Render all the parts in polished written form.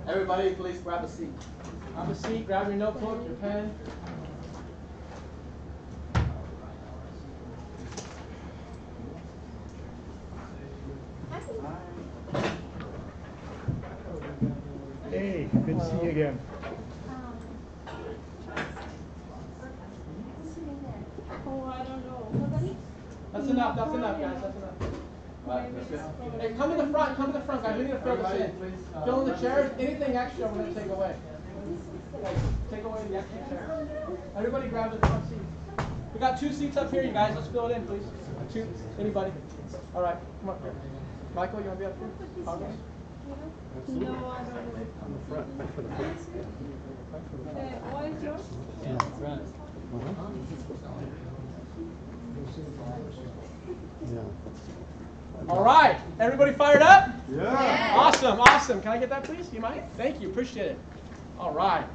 Everybody, please grab a seat. Grab a seat, grab your notebook, your pen. Hey, good to see you again. Oh, I don't know. That's enough, guys, that's enough. Hey, come to the front, guys. We need to fill this in. Fill in the chairs. Anything extra, we're going to take away. Take away the extra chair. Everybody grab the front seat. We got 2 seats up here, you guys. Let's fill it in, please. 2. Anybody? All right, come up here. Michael, you want to be up here? Okay. No, I don't know. On the front, back for the front. What is yours? Yeah, front. Yeah. All right, everybody fired up? Yeah. Awesome. Can I get that, please? You mind? Thank you, appreciate it. All right.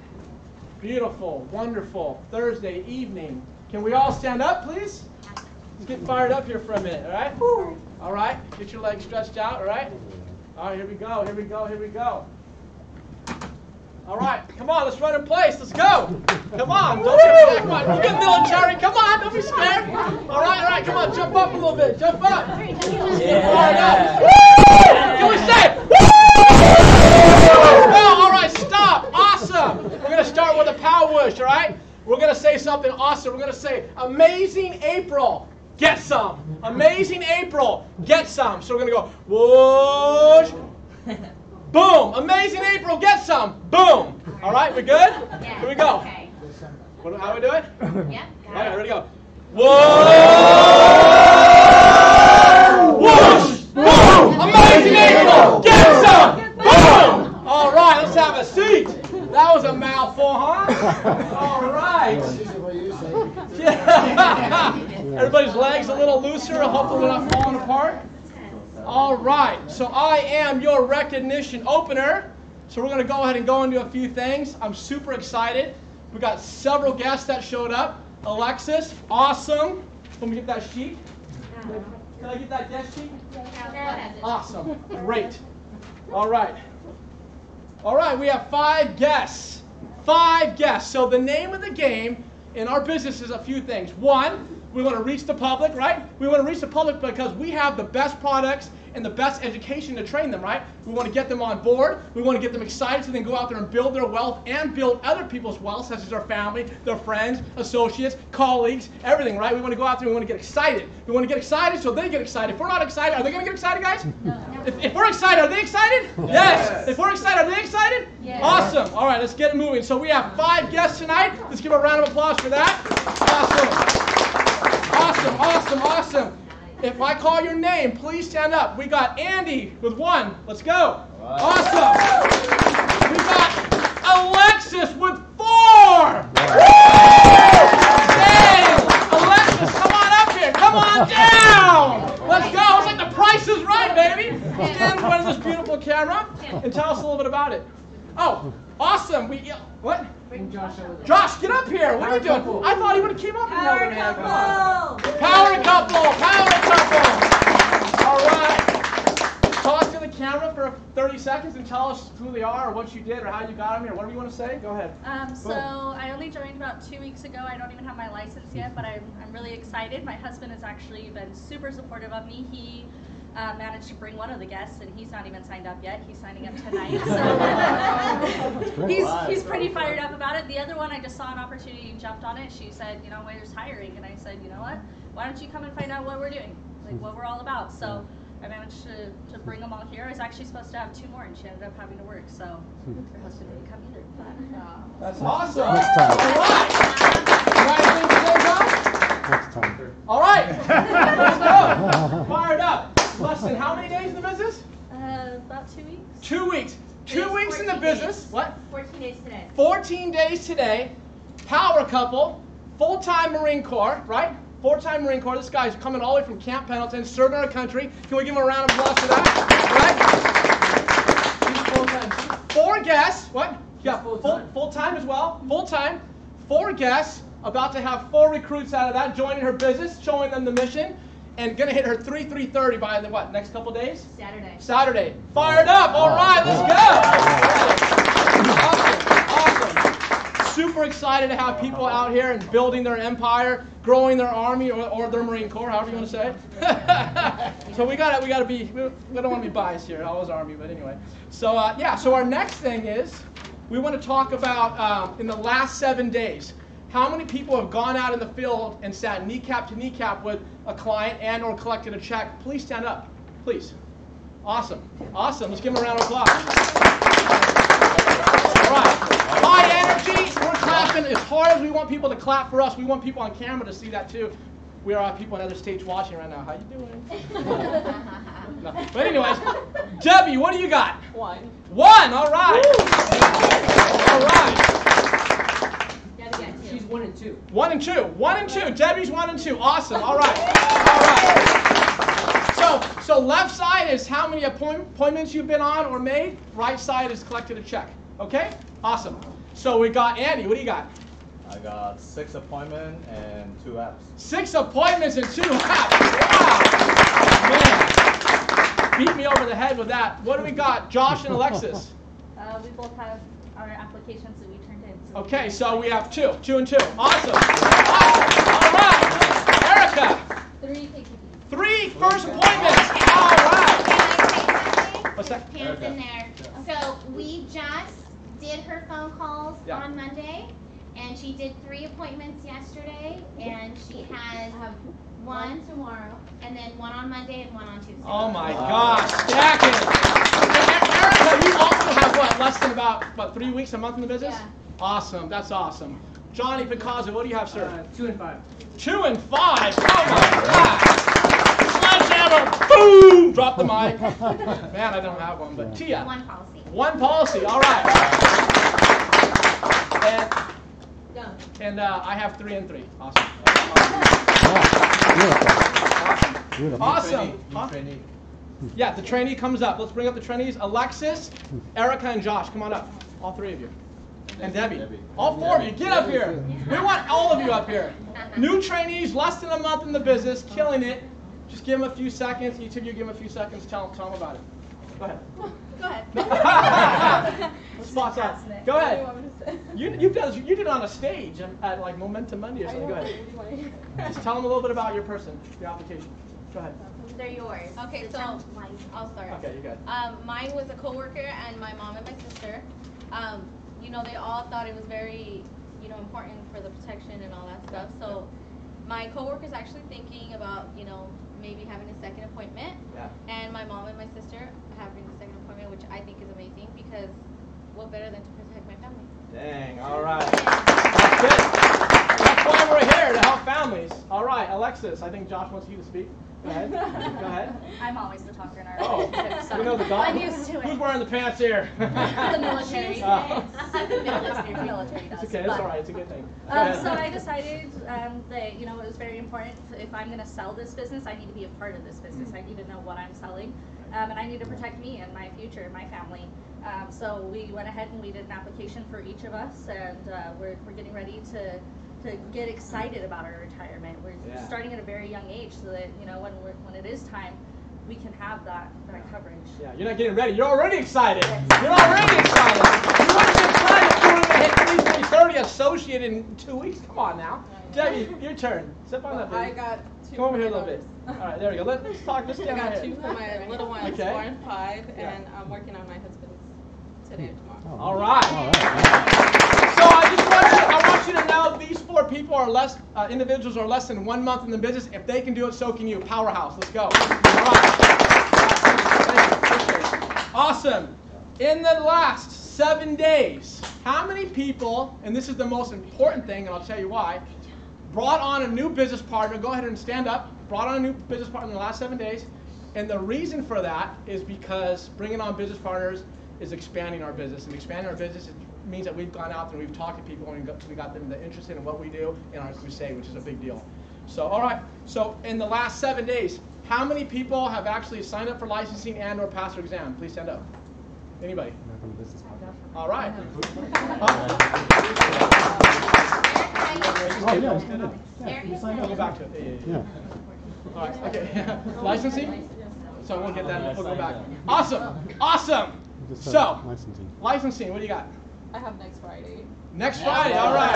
Beautiful, wonderful Thursday evening. Can we all stand up, please? Let's get fired up here for a minute, all right? All right, get your legs stretched out, all right? All right, here we go. All right, come on, let's run in place. Let's go. Come on, don't get come on. You get military. Come on, don't be scared. All right, come on, jump up a little bit. Jump up. Yeah. Can we say? Oh, all right, stop. Awesome. We're going to start with a power whoosh, all right? We're going to say something awesome. We're going to say, amazing April, get some. Amazing April, get some. So we're going to go, whoosh. Boom! Amazing April, get some! Boom! All right, we good? Yeah. Here we go. Okay. How do we do it? Yeah. All right, ready to go. Whoa! Whoosh! Boom! Amazing April, get some! Boom! All right, let's have a seat. That was a mouthful, huh? All right. Yeah. Everybody's legs a little looser. Hopefully they're not falling apart. All right, so I am your recognition opener. So we're going to go ahead and go into a few things. I'm super excited. We got several guests that showed up. Alexis, awesome. Let me get that sheet. Can I get that guest sheet? Awesome, great. All right, we have 5 guests. 5 guests. So the name of the game in our business is a few things. 1, we want to reach the public, right? We want to reach the public because we have the best products and the best education to train them, right? We want to get them on board. We want to get them excited so they can go out there and build their wealth and build other people's wealth, such as their family, their friends, associates, colleagues, everything, right? We want to go out there and we want to get excited. We want to get excited so they get excited. If we're not excited, are they going to get excited, guys? No. If we're excited, are they excited? Yes. If we're excited, are they excited? Yes. Awesome. All right, let's get moving. So we have 5 guests tonight. Let's give a round of applause for that. Awesome. If I call your name, please stand up. We got Andy with 1. Let's go. Right. Awesome. We got Alexis with 4. Dang. Alexis, come on up here. Come on down. Let's go. It's like the Price is Right, baby. Stand in front of this beautiful camera and tell us a little bit about it. Oh, awesome. What? Josh, get up here. What are you doing? I thought he would have came up and Power couple. All right. Talk to the camera for 30 seconds and tell us who they are or what you did or how you got them here. Whatever you want to say, go ahead. So I only joined about 2 weeks ago. I don't even have my license yet, but I'm really excited. My husband has actually been super supportive of me. He managed to bring one of the guests, and he's not even signed up yet. He's signing up tonight, so he's pretty fired up about it. The other one, I just saw an opportunity and jumped on it. She said, where's hiring? And I said, you know what? Why don't you come and find out what we're doing, like what we're all about? So I managed to bring them all here. I was actually supposed to have 2 more, and she ended up having to work, so her husband didn't come either. But, that's awesome. Next time. All right. Let's go. Fired up. Less than how many days in the business? About 2 weeks. 2 weeks. 2 weeks in the business. Days. What? 14 days today. 14 days today. Power couple. Full-time Marine Corps, right? Full-time Marine Corps. This guy's coming all the way from Camp Pendleton, serving our country. Can we give him a round of applause for that? Right? He's full-time. 4 guests. What? Yeah, full-time as well. Full-time. 4 guests, about to have 4 recruits out of that, joining her business, showing them the mission, and going to hit her 330 by the what, next couple days? Saturday. Saturday. Fired up. All right, let's go. Awesome. Super excited to have people out here and building their empire, growing their army or their Marine Corps, however you want to say it. So we don't want to be biased here. Always Army, but anyway. So yeah. So our next thing is we want to talk about in the last 7 days. How many people have gone out in the field and sat kneecap to kneecap with a client and or collected a check? Please stand up, please. Awesome, awesome. Let's give them a round of applause. All right, high energy. We're clapping as hard as we want people to clap for us. We want people on camera to see that too. We are people on other states watching right now. How you doing? No. But anyways, Debbie, what do you got? 1. 1. All right. All right. She's 1 and 2. 1 and 2. 1 and 2. Debbie's 1 and 2. Awesome. All right. All right. So left side is how many appointments you've been on or made. Right side is collected a check. Okay? Awesome. So we got Andy. What do you got? I got 6 appointments and 2 apps. 6 appointments and 2 apps. Wow. Man. Beat me over the head with that. What do we got? Josh and Alexis. We both have our applications that we turned in. So Okay, so we have 2. 2 and 2. Awesome. Awesome. All right. Erica. 3 KTPs. 3 first appointments. All right. Can I say something? What's that? Pam's in there. So we just did her phone calls Yeah. on Monday, and she did 3 appointments yesterday, and she has one tomorrow. and then 1 on Monday and 1 on Tuesday. Oh my gosh, stacking it. Erica, you also have what, less than about 3 weeks, a month in the business? Yeah. Awesome, that's awesome. Johnny Picasso, what do you have, sir? 2 and 5. 2 and 5. Oh my gosh. Sledgehammer, boom! Drop the mic. Man, I don't have one, but Tia. 1 policy. 1 policy, all right. Done. And I have 3 and 3. Awesome. Beautiful. Awesome. New trainee. Yeah, the trainee comes up. Let's bring up the trainees. Alexis, Erica, and Josh. Come on up. All 3 of you. And Debbie. All 4 of you. Get up here. We want all of you up here. New trainees, less than a month in the business, killing it. Just give them a few seconds. Each of you give them a few seconds. Tell them about it. Go ahead. Go ahead. Spots on. Go What do you ahead. want me to say? You did it on a stage at like Momentum Monday or something. Go ahead. What do you want to hear? Just tell them a little bit about your person, your application. Go ahead. They're yours. Okay, The so sound light. I'll start. Okay, you got it. Mine was a coworker and my mom and my sister. You know, they all thought it was very, you know, important for the protection and all that stuff. So my coworker's actually thinking about, you know, maybe having a second appointment. Yeah. And my mom and my sister having a second appointment, which I think is amazing because what better than to protect my family? Dang, all right. That's it. That's why we're here, to help families. All right, Alexis, I think Josh wants you to speak. Go ahead. Go ahead. I'm always the talker in our Oh, relationship, so we know the dog. I'm used to it. Who's wearing the pants here? The military. Oh. The military does. It's okay, it's but- all right, it's a good thing. Go ahead. So I decided that, you know, it was very important. If I'm going to sell this business, I need to be a part of this business. I need to know what I'm selling, and I need to protect me and my future and my family. So we went ahead and we did an application for each of us, and we're getting ready to get excited about our retirement. We're Yeah. starting at a very young age, so that, you know, when it is time, we can have that coverage. Yeah, you're not getting ready. You're already excited. You're already excited. You wouldn't be excited if you were going to hit 330 associate in 2 weeks. Come on now. Debbie, your turn. Step on that, I baby. got 2. Come over for here a my little bit. daughters. All right, there we go. Let's talk. Let's I stand got right 2 here. for my little ones, Okay. 4 and 5, Yeah. and I'm working on my husband's today and tomorrow. All right. So I want you to know these 4 people are less individuals are less than 1 month in the business. If they can do it, so can you. Powerhouse. Let's go. All right. Thank you. Awesome. In the last 7 days, how many people, and this is the most important thing, and I'll tell you why, brought on a new business partner? Go ahead and stand up. Brought on a new business partner in the last 7 days. And the reason for that is because bringing on business partners is expanding our business. And expanding our business means that we've gone out and we've talked to people and we got them interested in what we do in our crusade, which is a big deal. So, all right. So in the last 7 days, how many people have actually signed up for licensing and or passed their exam? Please stand up. Anybody? American Business Partners. All right. Oh, yeah, it's good. Yeah, Eric you is signed Go up. back to it. Yeah. Yeah. All right. Okay. Licensing? So we'll get that. We'll go back. Awesome. Awesome. Just, So, licensing. licensing. What do you got? I have next Friday. Next Friday. All right.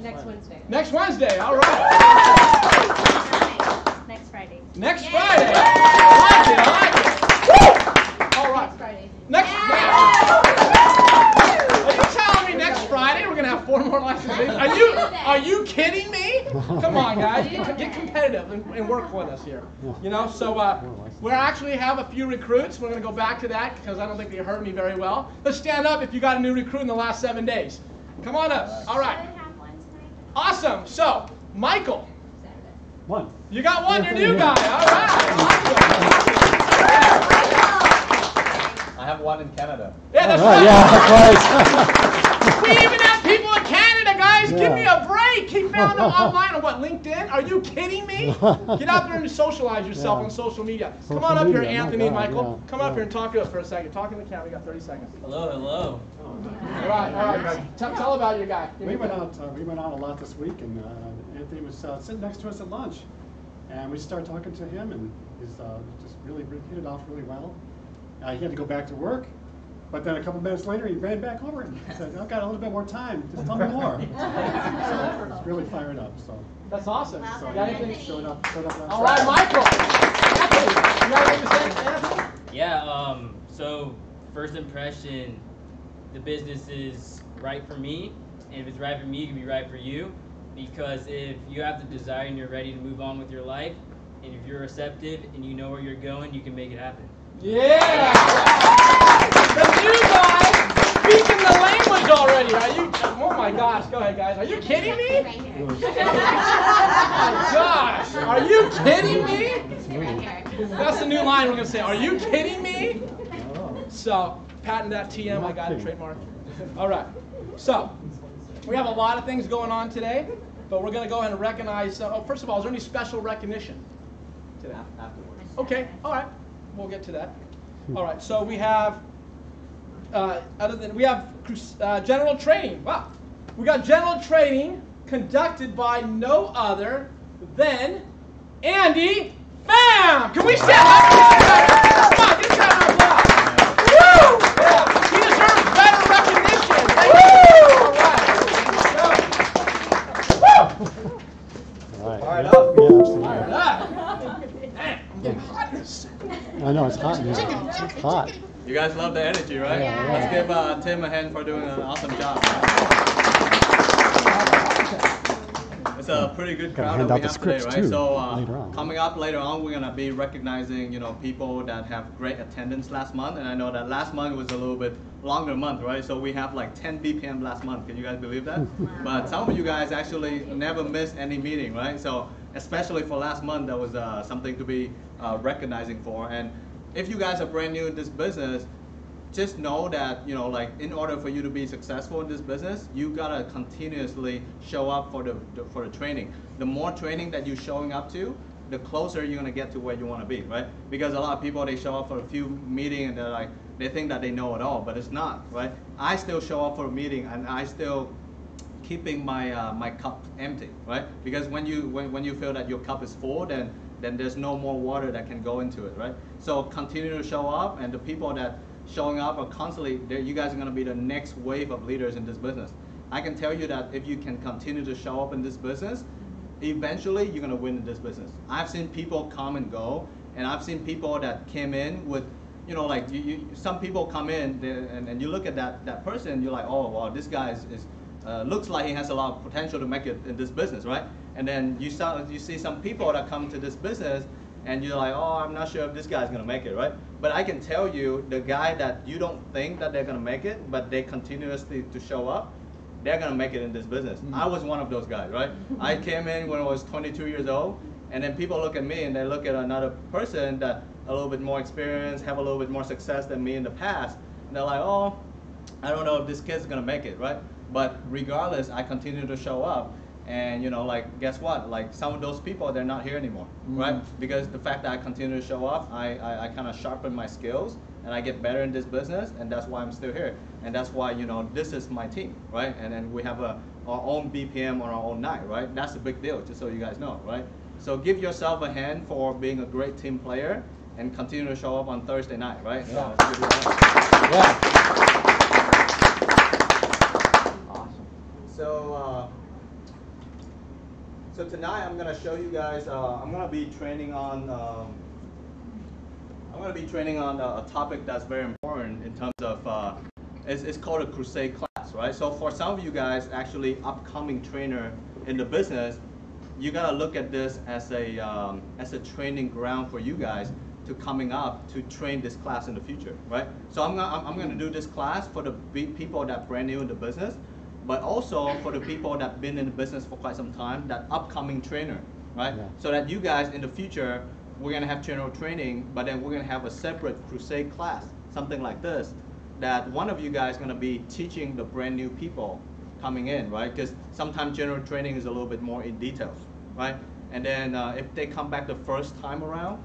Next Wednesday. Next Wednesday. All right. Next Friday. Next Friday. I like it. Woo! All right. Next Friday. Next Friday. Are you telling me next Friday we're gonna have 4 more licenses? Are you kidding me? Come on, guys, get competitive and work with us here. You know, so we actually have a few recruits. We're gonna go back to that because I don't think they heard me very well. Let's stand up if you got a new recruit in the last 7 days. Come on up. All right. Awesome. So, Michael, One. you got one. You're new guy. All right. I have one in Canada. Yeah, that's All right. right, yeah, We even have people in Canada, guys. Give Yeah. me a break. He found them online on what, LinkedIn? Are you kidding me? Get out there and socialize yourself Yeah. on social media. Social Come on up here, media, my Anthony and God, Michael. yeah, Come up yeah. here and talk to us for a second. Talk in the camera. We got 30 seconds. Hello, hello. All right, guys. Tell about your guy. We went out a lot this week, and Anthony was sitting next to us at lunch, and we started talking to him, and he's just really hit it off really well. He had to go back to work, but then a couple minutes later, he ran back over and said, "I've got a little bit more time. Just tell me more." So he's really fired up. So That's awesome. Well So, done, got anything? Anthony. showed up last All right, Michael. Anthony, you got anything to say, Anthony? Yeah, so first impression, the business is right for me, and if it's right for me, it can be right for you, because if you have the desire and you're ready to move on with your life, and if you're receptive and you know where you're going, you can make it happen. Yeah! The new guy speaking the language already. Are you? Oh my gosh! Go ahead, guys. Are you kidding me? Right here. Oh my gosh! Are you kidding me? Right here. That's the new line we're gonna say. Are you kidding me? Oh. So, patent that TM. I got it, trademark. All right. So, we have a lot of things going on today, but we're gonna go ahead and recognize. Oh, first of all, is there any special recognition today? Afterwards. Okay, all right, we'll get to that. All right, so we have, general training. Wow, we got general training conducted by no other than Andy. Bam! Can we stand up? Come on, give that an applause. Woo! Yeah, he deserves better recognition. Thank you. All right. All right. Fired up. Yeah, absolutely. All right. Man, I'm getting hot in this. I know it's hot. It's hot. You guys love the energy, right? Yeah. Let's give Tim a hand for doing an awesome job. It's a pretty good Gotta crowd hand that out we the have today, scripts, right? too, So later on. coming up later on, we're gonna be recognizing, people that have great attendance last month, and I know that last month was a little bit longer month, right? So we have like 10 BPM last month. Can you guys believe that? But some of you guys actually never missed any meeting, right? So especially for last month, that was something to be recognizing for. And if you guys are brand new in this business, just know that, in order for you to be successful in this business, you gotta continuously show up for the training. The more training that you're showing up to, the closer you're gonna get to where you wanna be, right? Because a lot of people, they show up for a few meetings and they think that they know it all, but it's not, right? I still show up for a meeting and I still keeping my my cup empty, right? Because when you feel that your cup is full, then there's no more water that can go into it, right? So continue to show up, and the people that showing up are constantly, you guys are going to be the next wave of leaders in this business. I can tell you that if you can continue to show up in this business, eventually you're going to win in this business. I've seen people come and go, and I've seen people that came in with, some people come in and you look at that person, you're like, oh, wow, this guy is looks like he has a lot of potential to make it in this business, right? And then you see some people that come to this business, and you're like, oh, I'm not sure if this guy's gonna make it, right? But I can tell you, the guy that you don't think that they're gonna make it, but they continuously to show up, they're gonna make it in this business. I was one of those guys, right? I came in when I was 22 years old, and then people look at me and they look at another person that a little bit more experience, have a little bit more success than me in the past, and they're like, oh, I don't know if this kid's gonna make it, right? But regardless, I continue to show up. And you know, like, guess what? Like, some of those people, they're not here anymore, right? Because the fact that I continue to show up, I kind of sharpen my skills, and I get better in this business, and that's why I'm still here. And that's why, you know, this is my team, right? And then we have our own BPM on our own night, right? That's a big deal, just so you guys know, right? So give yourself a hand for being a great team player, and continue to show up on Thursday night, right? Yeah. Yeah. Awesome. So tonight I'm gonna show you guys. I'm gonna be training on. A topic that's very important in terms of. It's called a Crusade class, right? So for some of you guys, actually upcoming trainer in the business, you gotta look at this as a training ground for you guys to coming up to train this class in the future, right? So I'm gonna do this class for the people that brand new in the business, but also for the people that been in the business for quite some time, that upcoming trainer, right? Yeah. So that you guys in the future, we're gonna have general training, but then we're gonna have a separate Crusade class, something like this, that one of you guys gonna be teaching the brand new people coming in, right? Because sometimes general training is a little bit more in details, right? And then if they come back the first time around,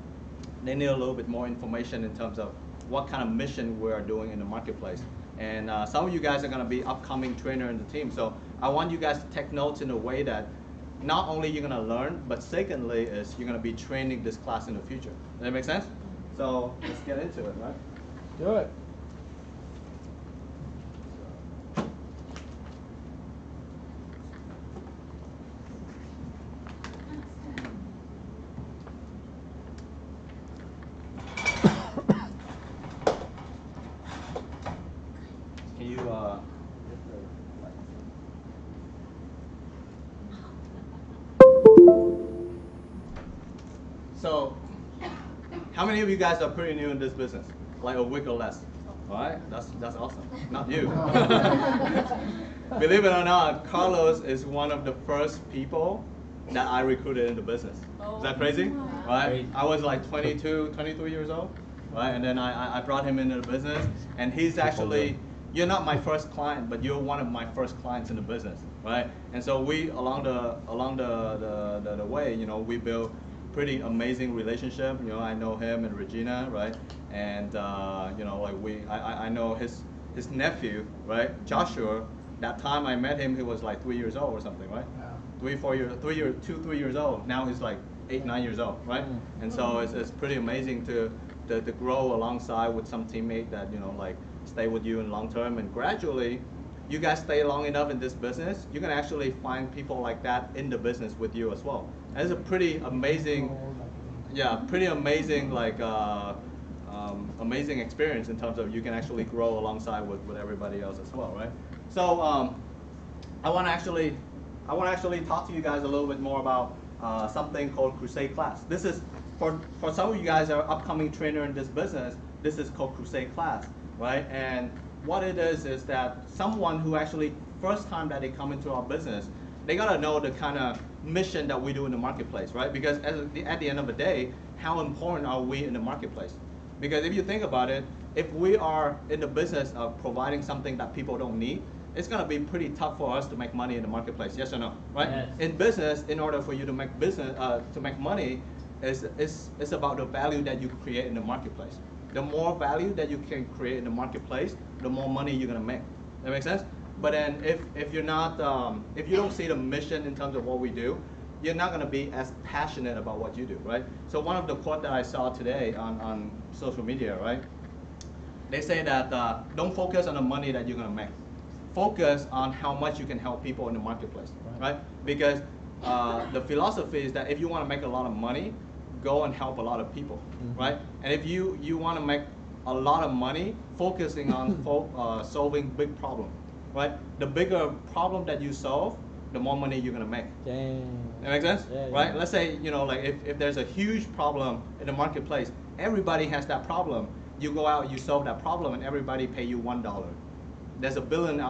they need a little bit more information in terms of what kind of mission we are doing in the marketplace. And some of you guys are going to be upcoming trainer in the team. So I want you guys to take notes in a way that not only you're going to learn, but secondly is you're going to be training this class in the future. Does that make sense? So let's get into it, right? Do it. So, how many of you guys are pretty new in this business? Like a week or less? All right, that's awesome. Not you. Believe it or not, Carlos is one of the first people that I recruited in the business. Is that crazy? Right? I was like 22, 23 years old, right? And then I brought him into the business, and he's actually, you're not my first client, but you're one of my first clients in the business, right? And so we, along the way, you know, we built pretty amazing relationship. You know, I know him and Regina, right? And you know, like I know his nephew, right? Joshua. That time I met him, he was like 3 years old or something, right? Yeah. 3 years old. Now he's like 8, 9 years old, right? And so it's pretty amazing to grow alongside with some teammate that, you know, like stay with you in long term, and gradually you guys stay long enough in this business, you can actually find people like that in the business with you as well. And it's a pretty amazing, like amazing experience in terms of you can actually grow alongside with everybody else as well, right? So I want to actually talk to you guys a little bit more about something called Crusade class. This is for some of you guys that are upcoming trainer in this business. This is called Crusade class, right? And what it is that someone who actually first time that they come into our business, they gotta know the kind of mission that we do in the marketplace, right? Because at the end of the day, how important are we in the marketplace? Because if you think about it, if we are in the business of providing something that people don't need, it's gonna be pretty tough for us to make money in the marketplace. Yes or no? Right? Yes. In business, in order for you to make money, it's about the value that you create in the marketplace. The more value that you can create in the marketplace, the more money you're gonna make. That makes sense? But then if you're not, if you don't see the mission in terms of what we do, you're not gonna be as passionate about what you do, right? So one of the quotes that I saw today on social media, right? They say that don't focus on the money that you're gonna make. Focus on how much you can help people in the marketplace, right? Because the philosophy is that if you wanna make a lot of money, go and help a lot of people, right? And if you want to make a lot of money, focusing on solving big problem, right? The bigger problem that you solve, the more money you're gonna make. Dang. That makes sense, yeah, right? Yeah. Let's say, you know, like if there's a huge problem in the marketplace, everybody has that problem. You go out, you solve that problem, and everybody pay you $1. There's a billion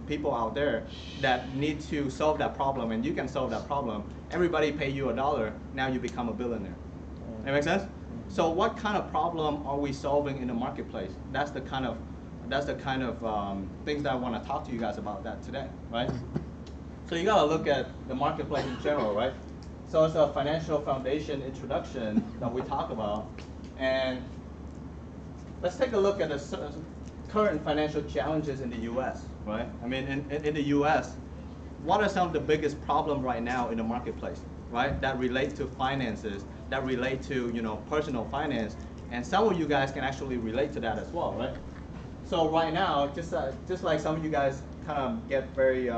people out there that need to solve that problem, and you can solve that problem. Everybody pay you $1. Now you become a billionaire. That makes sense? So what kind of problem are we solving in the marketplace? That's the kind of things that I want to talk to you guys about that today, right? So you gotta look at the marketplace in general, right? So it's a financial foundation introduction that we talk about, and let's take a look at the current financial challenges in the U.S., right? I mean, in the U.S., what are some of the biggest problems right now in the marketplace, right? That relate to finances, that relate to, you know, personal finance, and some of you guys can actually relate to that as well, right? So right now, just like some of you guys kind of get very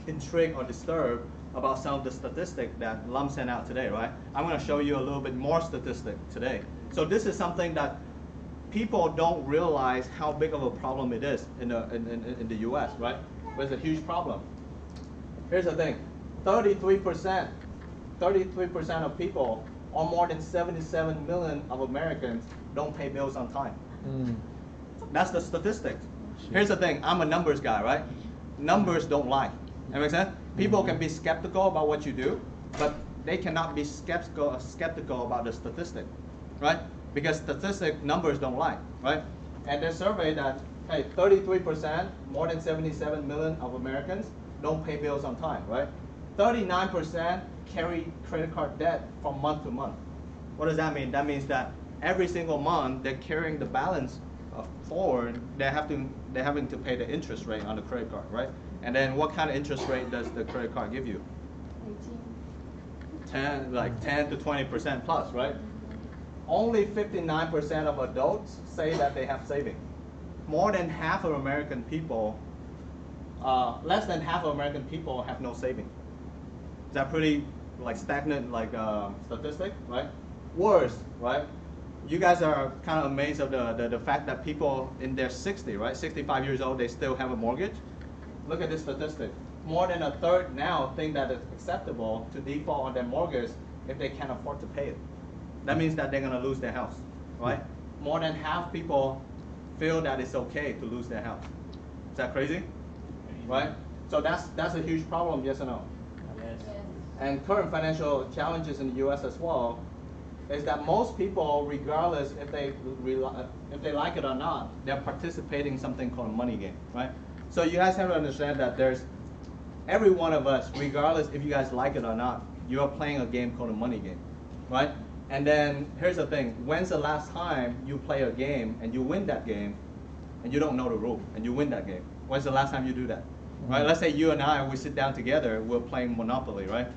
intrigued or disturbed about some of the statistics that Lum sent out today, right? I'm going to show you a little bit more statistic today. So this is something that people don't realize how big of a problem it is in the U.S., right? But it's a huge problem. Here's the thing: 33% of people, or more than 77 million of Americans, don't pay bills on time. That's the statistics. Here's the thing: I'm a numbers guy, right? Numbers don't lie. That makes sense? People can be skeptical about what you do, but they cannot be skeptical about the statistic, right? Because statistic numbers don't lie, right? And they survey that, hey, 33%, more than 77 million of Americans don't pay bills on time, right? 39% carry credit card debt from month to month. What does that mean? That means that every single month they're carrying the balance forward. They're having to pay the interest rate on the credit card, right? And then what kind of interest rate does the credit card give you? 10 to 20% plus, right? Only 59% of adults say that they have savings. More than half of American people, less than half of American people have no savings. Is that pretty like stagnant statistic, right? Worse, right? You guys are kind of amazed of the fact that people in their 60, right, 65 years old, they still have a mortgage. Look at this statistic. More than a third now think that it's acceptable to default on their mortgage if they can't afford to pay it. That means that they're gonna lose their house, right? More than half people feel that it's okay to lose their house. Is that crazy? Right? So that's a huge problem, yes or no? Yes. And current financial challenges in the U.S. as well is that most people, regardless if they like it or not, they're participating in something called a money game, right? So you guys have to understand that there's every one of us, regardless if you guys like it or not, you are playing a game called a money game, right? And then here's the thing: when's the last time you play a game and you win that game, and you don't know the rule and you win that game? When's the last time you do that? Right? Let's say you and I, we sit down together, we're playing Monopoly, right?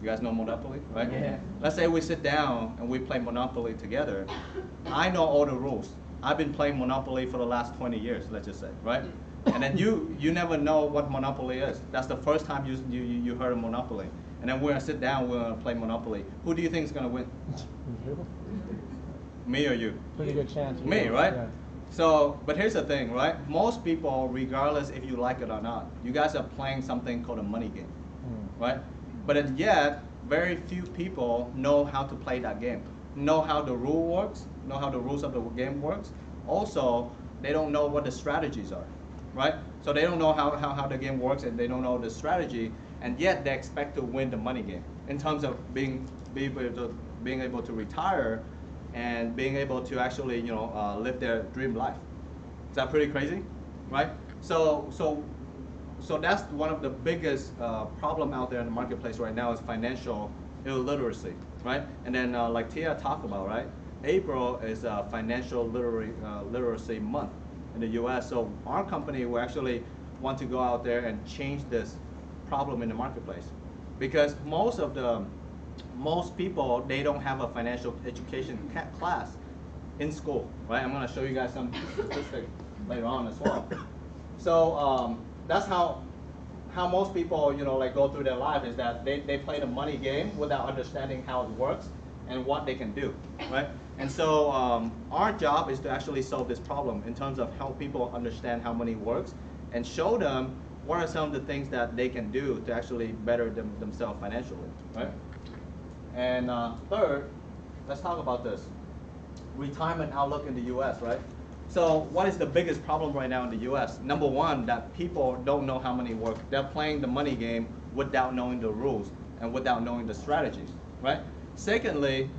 You guys know Monopoly, right? Yeah. Let's say we sit down and we play Monopoly together. I know all the rules. I've been playing Monopoly for the last 20 years, let's just say, right? And then you never know what Monopoly is. That's the first time you heard of Monopoly. And then we're gonna sit down, we're gonna play Monopoly. Who do you think is gonna win? Me or you? Pretty good chance. Me, right? Yeah. So, but here's the thing, right? Most people, regardless if you like it or not, you guys are playing something called a money game, right? But yet, very few people know how to play that game, know how the rule works, know how the rules of the game works. Also, they don't know what the strategies are, right? So they don't know how the game works, and they don't know the strategy, and yet they expect to win the money game in terms of being able to retire and being able to actually, live their dream life. Is that pretty crazy, right? So that's one of the biggest problem out there in the marketplace right now is financial illiteracy, right? And then like Tia talked about, right? April is financial literacy month in the U.S. So our company will actually want to go out there and change this problem in the marketplace, because most people, they don't have a financial education class in school, right? I'm going to show you guys some statistics later on as well. So that's how most people, go through their life, is that they play the money game without understanding how it works and what they can do, right? And so our job is to actually solve this problem in terms of help people understand how money works and show them what are some of the things that they can do to actually better themselves financially, right? And third, let's talk about this. Retirement outlook in the U.S., right? So what is the biggest problem right now in the U.S.? Number one, that people don't know how money works. They're playing the money game without knowing the rules and without knowing the strategies, right? Secondly,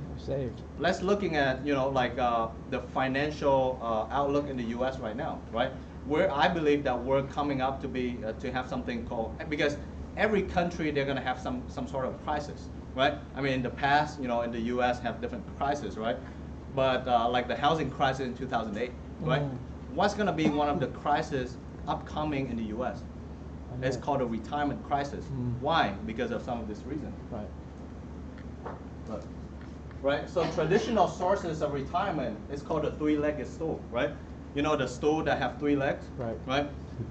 let's looking at, the financial outlook in the U.S. right now, right? I believe that we're coming up to have something called, because every country, they're going to have some sort of crisis, right? I mean, in the past, in the U.S. have different crises, right? But like the housing crisis in 2008, right? What's going to be one of the crises upcoming in the U.S.? It's called a retirement crisis. Why? Because of some of this reason. Right. So traditional sources of retirement is called a three-legged stool, right? You know the stool that have 3 legs, right?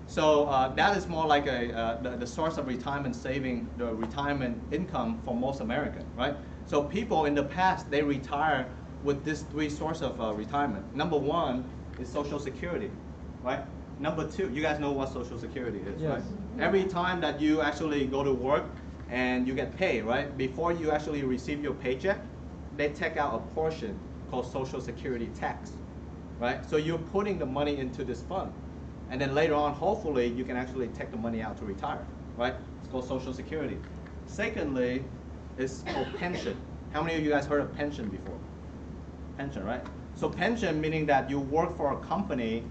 So that is more like the source of retirement saving, the retirement income for most Americans, right? So people in the past, they retire with this 3 sources of retirement. Number 1 is Social Security, right? Number 2, you guys know what Social Security is, right? Every time that you actually go to work and you get paid, right? Before you actually receive your paycheck, they take out a portion called Social Security tax, right? So you're putting the money into this fund. And then later on, hopefully, you can actually take the money out to retire, right? It's called Social Security. Secondly, it's called pension. How many of you guys heard of pension before? Pension, right? So pension meaning that you work for a company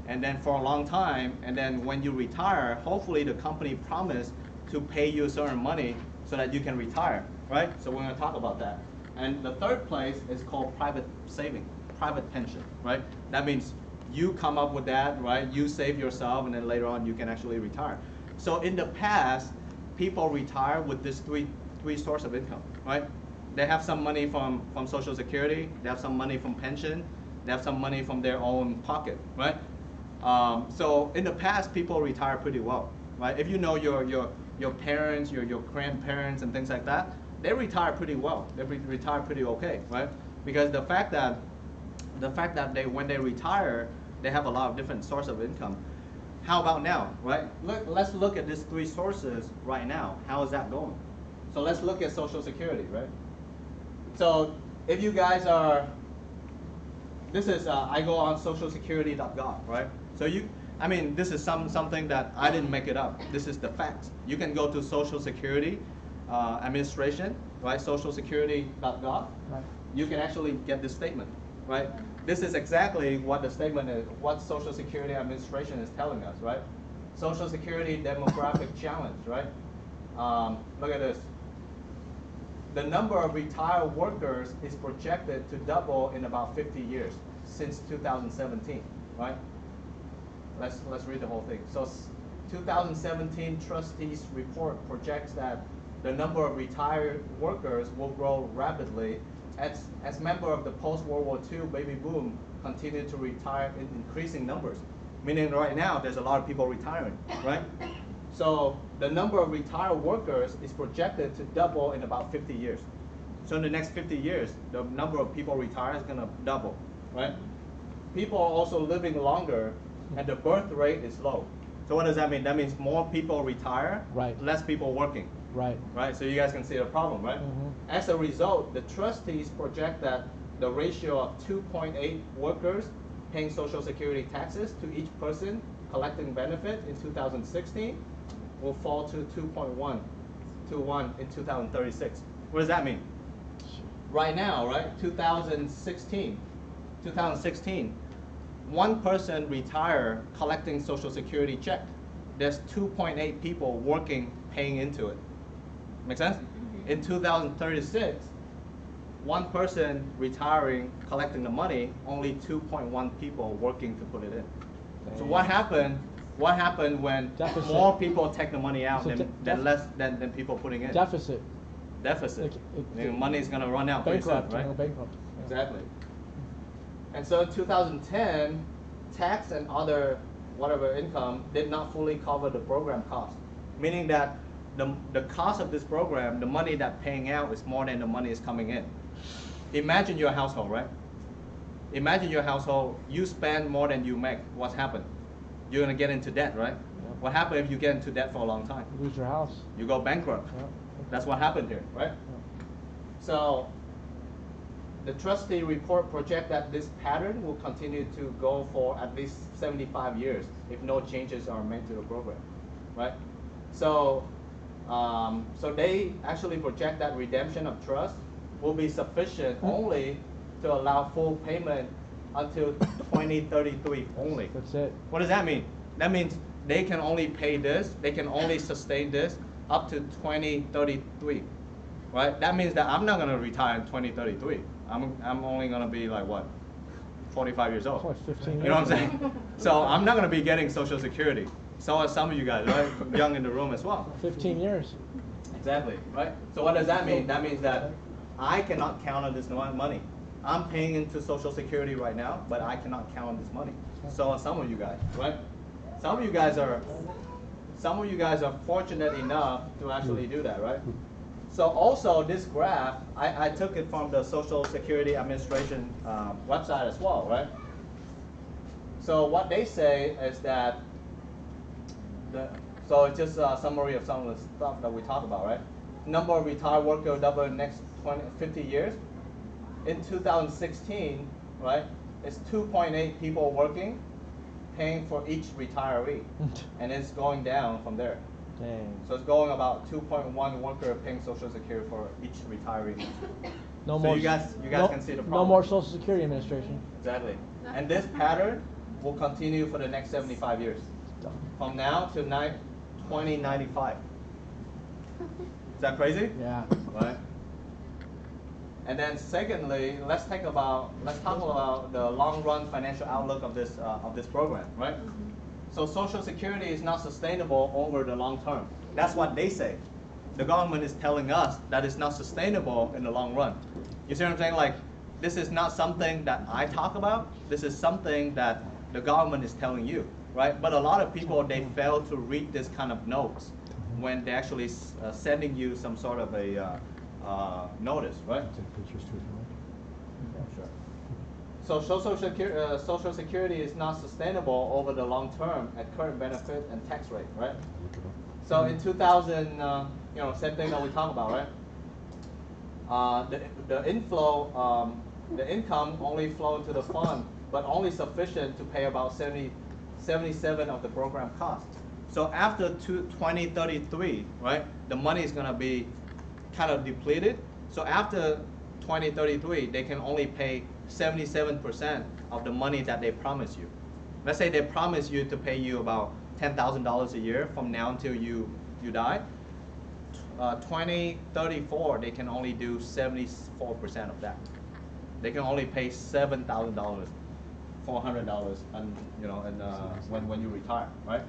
and then for a long time, and then when you retire, hopefully the company promised to pay you a certain money so that you can retire, right? So we're gonna talk about that. And the third place is called private saving, private pension, right? That means you come up with that, right? You save yourself, and then later on you can actually retire. So in the past, people retire with this three source of income, right? They have some money from Social Security, they have some money from pension, they have some money from their own pocket, right? So in the past, people retire pretty well, right? If you know your parents, your grandparents, and things like that, they retire pretty well. They retire pretty okay, right? Because the fact that when they retire, they have a lot of different sources of income. How about now, right? Let's look at these 3 sources right now. How is that going? So let's look at Social Security, right? So if you guys are, this is I go on socialsecurity.gov, right? So this is something that I didn't make it up. This is the facts. You can go to Social Security Administration, right? Socialsecurity.gov. Right. You can actually get this statement, right? This is exactly what the statement is, what Social Security Administration is telling us, right? Social Security demographic challenge, right? Look at this. The number of retired workers is projected to double in about 50 years since 2017, right? Let's read the whole thing. So 2017 trustees report projects that the number of retired workers will grow rapidly as members of the post-World War II baby boom continue to retire in increasing numbers. Meaning right now, there's a lot of people retiring, right? So the number of retired workers is projected to double in about 50 years. So in the next 50 years, the number of people retired is gonna double, right? People are also living longer, and the birth rate is low. So what does that mean? That means more people retire, less people working. Right, so you guys can see the problem, right? As a result, the trustees project that the ratio of 2.8 workers paying Social Security taxes to each person collecting benefit in 2016 will fall to 2.1 to 1 in 2036. What does that mean? Right now, right, 2016, 1 person retire collecting Social Security check. There's 2.8 people working paying into it. Make sense? In 2036, 1 person retiring, collecting the money, only 2.1 people working to put it in. So what happened when more people take the money out than less than people putting in? Deficit. Money is going to run out pretty soon, right? Bankrupt. Exactly. And so in 2010, tax and other whatever income did not fully cover the program cost, meaning that the cost of this program, the money that paying out is more than the money is coming in. Imagine your household, right? Imagine your household, you spend more than you make. What's happened? You're gonna get into debt, right? Yeah. What happens if you get into debt for a long time? You lose your house. You go bankrupt. Yeah. That's what happened here, right? Yeah. So the trustee report project that this pattern will continue to go for at least 75 years if no changes are made to the program, right? So they actually project that redemption of trust will be sufficient only to allow full payment until 2033 only. That's it. What does that mean? That means they can only pay this, they can only sustain this up to 2033, right? That means that I'm not gonna retire in 2033. I'm only gonna be like what, 45 years old. It's like 15 years. You know what I'm saying? So I'm not gonna be getting Social Security. So are some of you guys, right? Young in the room as well. 15 years. Exactly, right? So what does that mean? That means that I cannot count on this money. I'm paying into Social Security right now, but I cannot count on this money. So are some of you guys, right? Some of you guys are fortunate enough to actually do that, right? So also this graph, I took it from the Social Security Administration website as well, right? So what they say is that, so it's just a summary of some of the stuff that we talk about, right? Number of retired workers double in the next 50 years. In 2016, right, it's 2.8 people working, paying for each retiree, and it's going down from there. Dang. So it's going about 2.1 worker paying Social Security for each retiree. No So more. you guys can see the problem. No more Social Security Administration. Exactly. And this pattern will continue for the next 75 years, from now to 2095. Is that crazy? Yeah. Right. And then secondly, let's talk about the long-run financial outlook of this program, right? So Social Security is not sustainable over the long term. That's what they say. The government is telling us that it's not sustainable in the long run. You see what I'm saying? Like, this is not something that I talk about. This is something that the government is telling you, right? But a lot of people, they fail to read this kind of notes when they're actually sending you some sort of a notice, right? Sure. So Social Security is not sustainable over the long term at current benefit and tax rate, right? So in 2000, same thing that we talk about, right? The inflow, the income only flow into the fund, but only sufficient to pay about 77 of the program costs. So after 2033, right, the money is gonna be kind of depleted. So after 2033, they can only pay 77% of the money that they promise you. Let's say they promise you to pay you about $10,000 a year from now until you die. 2034, they can only do 74% of that. They can only pay $7,000, $400, and when you retire, right?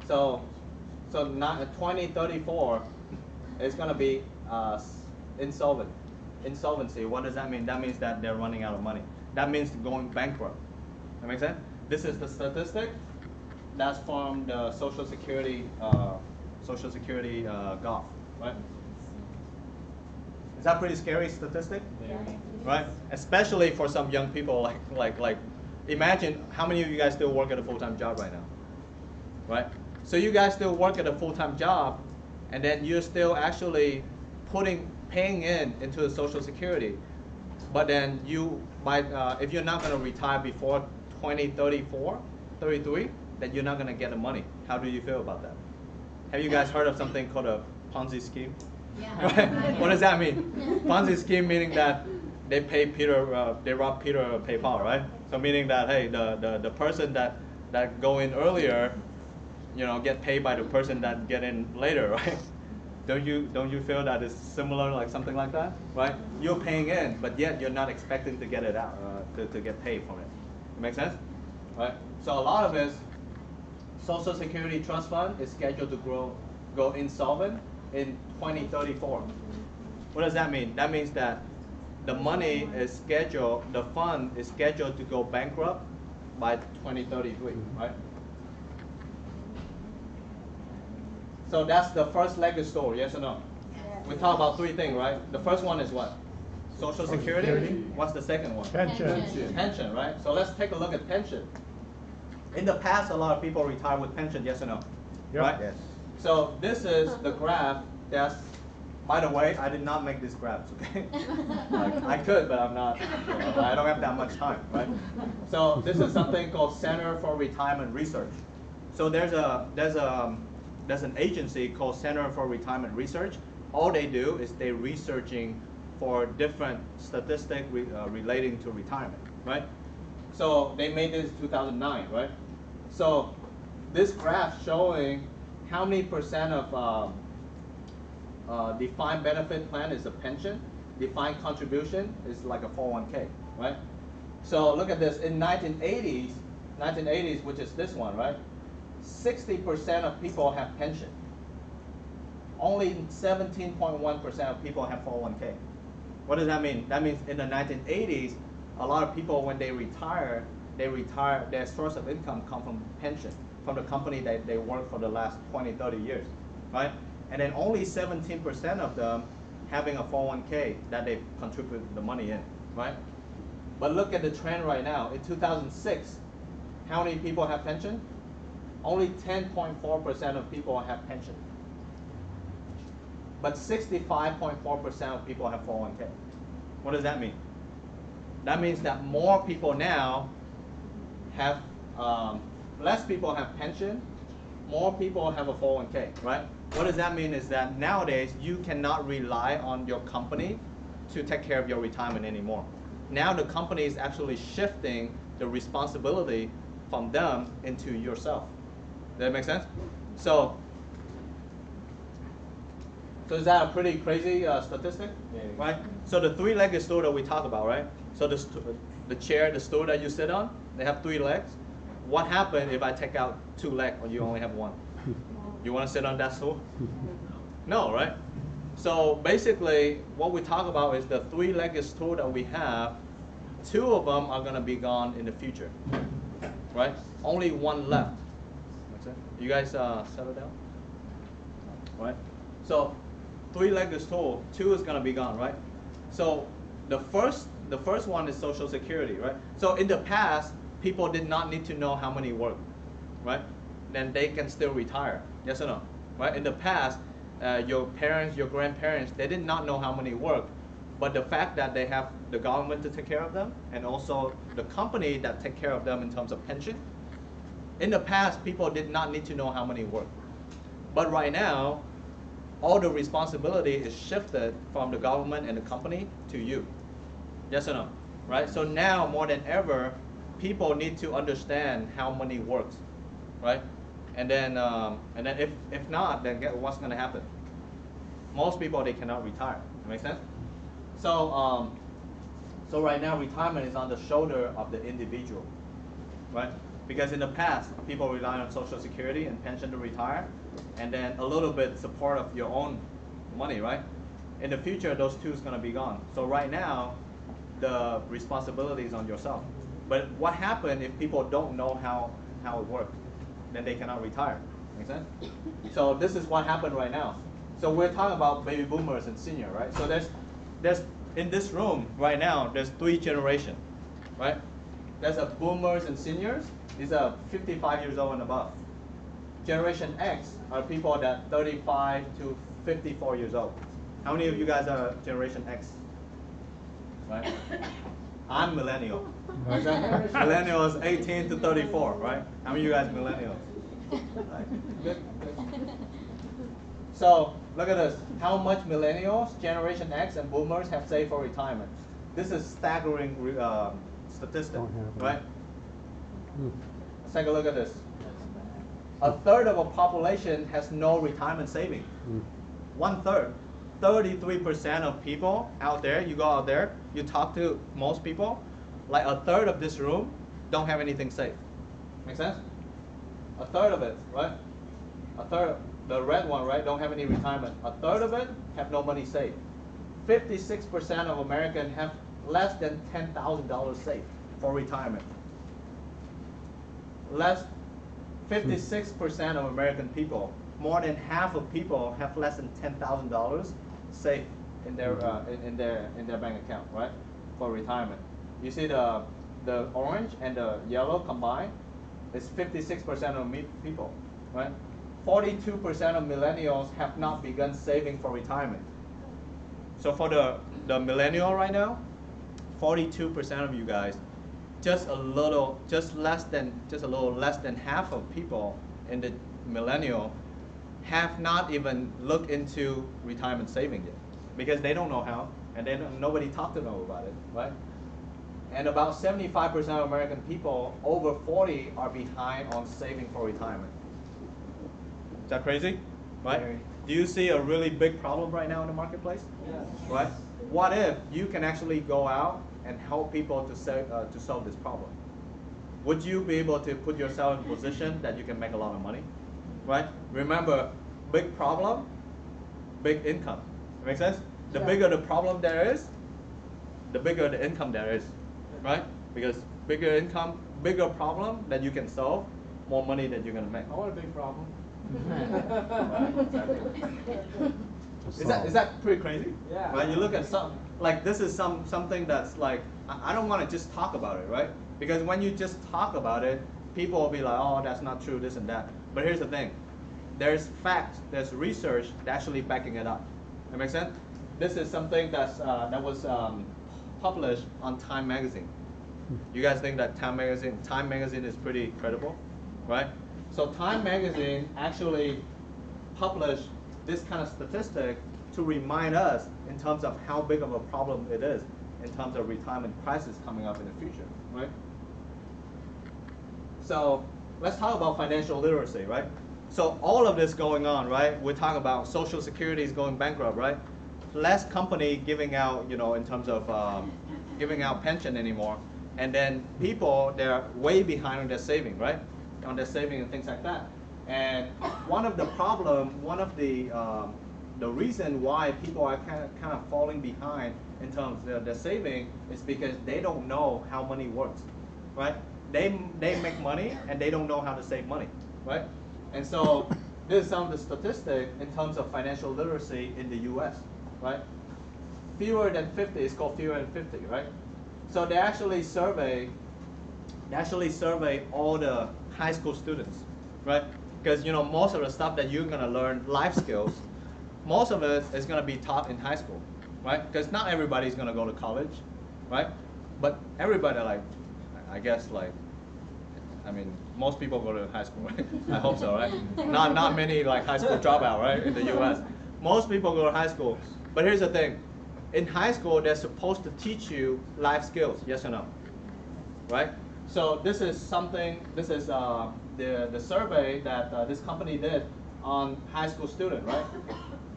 So now 2034 is going to be insolvency. What does that mean? That means that they're running out of money. That means going bankrupt. That makes sense? This is the statistic. That's from the Social Security Gov, right? Is that pretty scary statistic? Yeah. Right? Especially for some young people like imagine how many of you guys still work at a full-time job right now, right? So you guys still work at a full-time job, and then you're still actually paying into the Social Security, but then if you're not going to retire before 33, then you're not going to get the money. How do you feel about that? Have you guys heard of something called a Ponzi scheme? Yeah. Right? What does that mean? Ponzi scheme meaning that they pay Peter, they rob Peter to pay Paul, right? So meaning that, hey, the person that go in earlier, get paid by the person that get in later, right? Don't you feel that it's similar, like something like that, right? You're paying in, but yet you're not expecting to get it out, to get paid from it. Make sense? Right? So a lot of it, Social Security Trust Fund is scheduled to go insolvent in 2034. What does that mean? That means that the money is scheduled, the fund is scheduled to go bankrupt by 2033, right? So that's the first leg of the story, yes or no? Yes. We talk about three things, right? The first one is what? Social Security. What's the second one? Pension. Pension, right? So let's take a look at pension. In the past, a lot of people retire with pension, yes or no? Yep. Right? Yes. So this is the graph that's, by the way, I did not make these graphs, okay? I could, but I'm not, I don't have that much time, right? So this is something called Center for Retirement Research. So there's an agency called Center for Retirement Research. All they do is they're researching for different statistics relating to retirement, right? So they made this in 2009, right? So this graph showing how many percent of defined benefit plan is a pension? Defined contribution is like a 401k, right? So look at this. In 1980s, which is this one, right? 60% of people have pension. Only 17.1% of people have 401k. What does that mean? That means in the 1980s, a lot of people, when they retire, their source of income come from pension, from the company that they worked for the last 20, 30 years, right? And then only 17% of them having a 401k that they contribute the money in, right? But look at the trend right now. In 2006, how many people have pension? Only 10.4% of people have pension. But 65.4% of people have 401k. What does that mean? That means that more people now have, less people have pension, more people have a 401k, right? What does that mean is that nowadays you cannot rely on your company to take care of your retirement anymore. Now the company is actually shifting the responsibility from them into yourself. Does that make sense? So is that a pretty crazy statistic? Yeah. Right? So the three-legged stool that we talk about, right? So the chair, the stool that you sit on, they have 3 legs. What happens if I take out 2 legs or you only have 1? You want to sit on that stool? No, right? So basically, what we talk about is the 3-legged stool that we have. 2 of them are going to be gone in the future, right? Only 1 left. You guys settle down, right? So 3-legged stool, 2 is going to be gone, right? So the first one is Social Security, right? So in the past, people did not need to know how many work, right? Then they can still retire, yes or no, right? In the past, your parents, your grandparents, they did not know how many work, but the fact that they have the government to take care of them and also the company that take care of them in terms of pension. In the past, people did not need to know how many work. But right now, all the responsibility is shifted from the government and the company to you. Yes or no? Right? So now, more than ever, people need to understand how money works. Right? And then if not, then what's going to happen? Most people, they cannot retire. Make sense? So, so right now, retirement is on the shoulder of the individual. Right? Because in the past, people rely on Social Security and pension to retire, and then a little bit support of your own money, right? In the future, those 2 is going to be gone. So right now, the responsibility is on yourself. But what happens if people don't know how it works? Then they cannot retire. Make sense? So this is what happened right now. So we're talking about baby boomers and senior, right? So there's in this room right now, there's 3 generations, right? There's a boomers and seniors. These are 55 years old and above. Generation X are people that 35 to 54 years old. How many of you guys are Generation X? Right? I'm millennial. Right? Millennials 18 to 34, right? How many of you guys are millennials? Right. Good. So look at this. How much millennials, Generation X, and boomers have saved for retirement? This is staggering statistic, right? Let's take a look at this. 1/3 of a population has no retirement saving. 1/3. 33% of people out there, you go out there, you talk to most people, like 1/3 of this room don't have anything saved. Make sense? 1/3 of it, right? 1/3, the red one, right, don't have any retirement. 1/3 of it have no money saved. 56% of Americans have less than $10,000 saved for retirement. 56% of American people, more than half of people have less than $10,000 saved in their bank account, right, for retirement. You see the orange and the yellow combined is 56% of people, right? 42% of millennials have not begun saving for retirement. So for the millennial right now, 42% of you guys, just a little less than half of people in the millennial have not even looked into retirement saving yet, because they don't know how, and nobody talked to them about it, right? And about 75% of American people over 40 are behind on saving for retirement. Is that crazy? Right? Do you see a really big problem right now in the marketplace? Yes. Right? What if you can actually go out and help people to solve this problem? Would you be able to put yourself in a position that you can make a lot of money? Right? Remember, big problem, big income. Make sense? The bigger the problem there is, the bigger the income there is. Right? Because bigger income, bigger problem that you can solve, more money that you're going to make. I want a big problem. Right, exactly. Is that pretty crazy? Yeah. Right. You look at this is something that's like I don't want to just talk about it, right? Because when you just talk about it, people will be like, oh, that's not true, this and that. But here's the thing: there's facts, there's research actually backing it up. That makes sense? This is something that was published on Time magazine. You guys think that Time magazine is pretty credible, right? So Time magazine actually published this kind of statistic to remind us in terms of how big of a problem it is in terms of retirement crisis coming up in the future, right? So let's talk about financial literacy, right? So all of this going on, right? We're talking about Social Security is going bankrupt, right? Less company giving out, in terms of giving out pension anymore. And then people, they're way behind on their saving, right? On their saving and things like that. And one of the reason why people are kind of falling behind in terms of their saving is because they don't know how money works, right? They make money and they don't know how to save money, right? And so this is some of the statistics in terms of financial literacy in the U.S., right? Fewer than 50 is called fewer than 50, right? So they actually survey all the high school students, right? Because most of the stuff that you're gonna learn, life skills, most of it is gonna be taught in high school, right? Because not everybody's gonna go to college, right? But everybody, most people go to high school, right? I hope so, right? Not many high school dropout, right? In the U.S. Most people go to high school, but here's the thing: in high school, they're supposed to teach you life skills, yes or no, right? So this is the survey that this company did on high school student, right?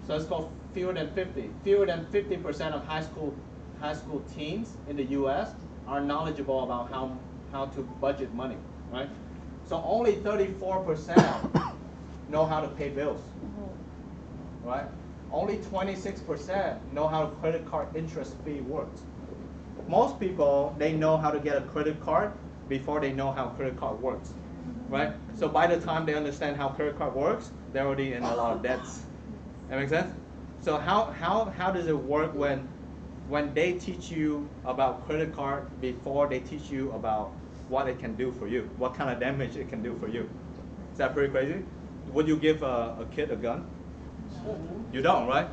So it's called fewer than 50. Fewer than 50% of high school teens in the U.S. are knowledgeable about how to budget money, right? So only 34% know how to pay bills, right? Only 26% know how credit card interest fee works. Most people, they know how to get a credit card before they know how credit card works, right? So by the time they understand how credit card works, they're already in a lot of debts. That makes sense? So how does it work when they teach you about credit card before they teach you about what it can do for you, what kind of damage it can do for you? Is that pretty crazy? Would you give a kid a gun? You don't, right?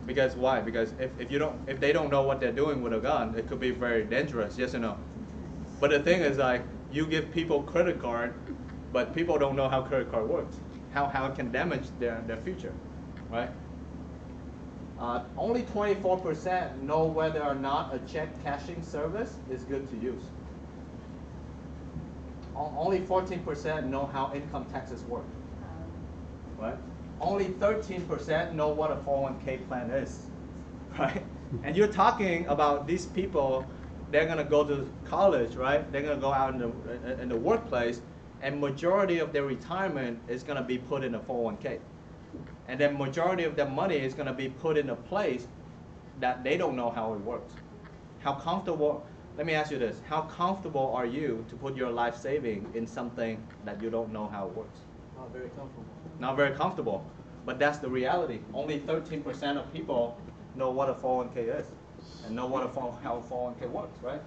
Because why? Because if they don't know what they're doing with a gun, it could be very dangerous, yes or no? But the thing is, you give people credit card, but people don't know how credit card works, how it can damage their future, right? Only 24% know whether or not a check cashing service is good to use. Only 14% know how income taxes work, right? Only 13% know what a 401k plan is, right? And you're talking about these people, they're gonna go to college, right? They're gonna go out in the workplace, and majority of their retirement is gonna be put in a 401k. And then majority of their money is gonna be put in a place that they don't know how it works. How comfortable, let me ask you this, how comfortable are you to put your life saving in something that you don't know how it works? Not very comfortable. Not very comfortable, but that's the reality. Only 13% of people know what a 401k is and know how a 401k works, right?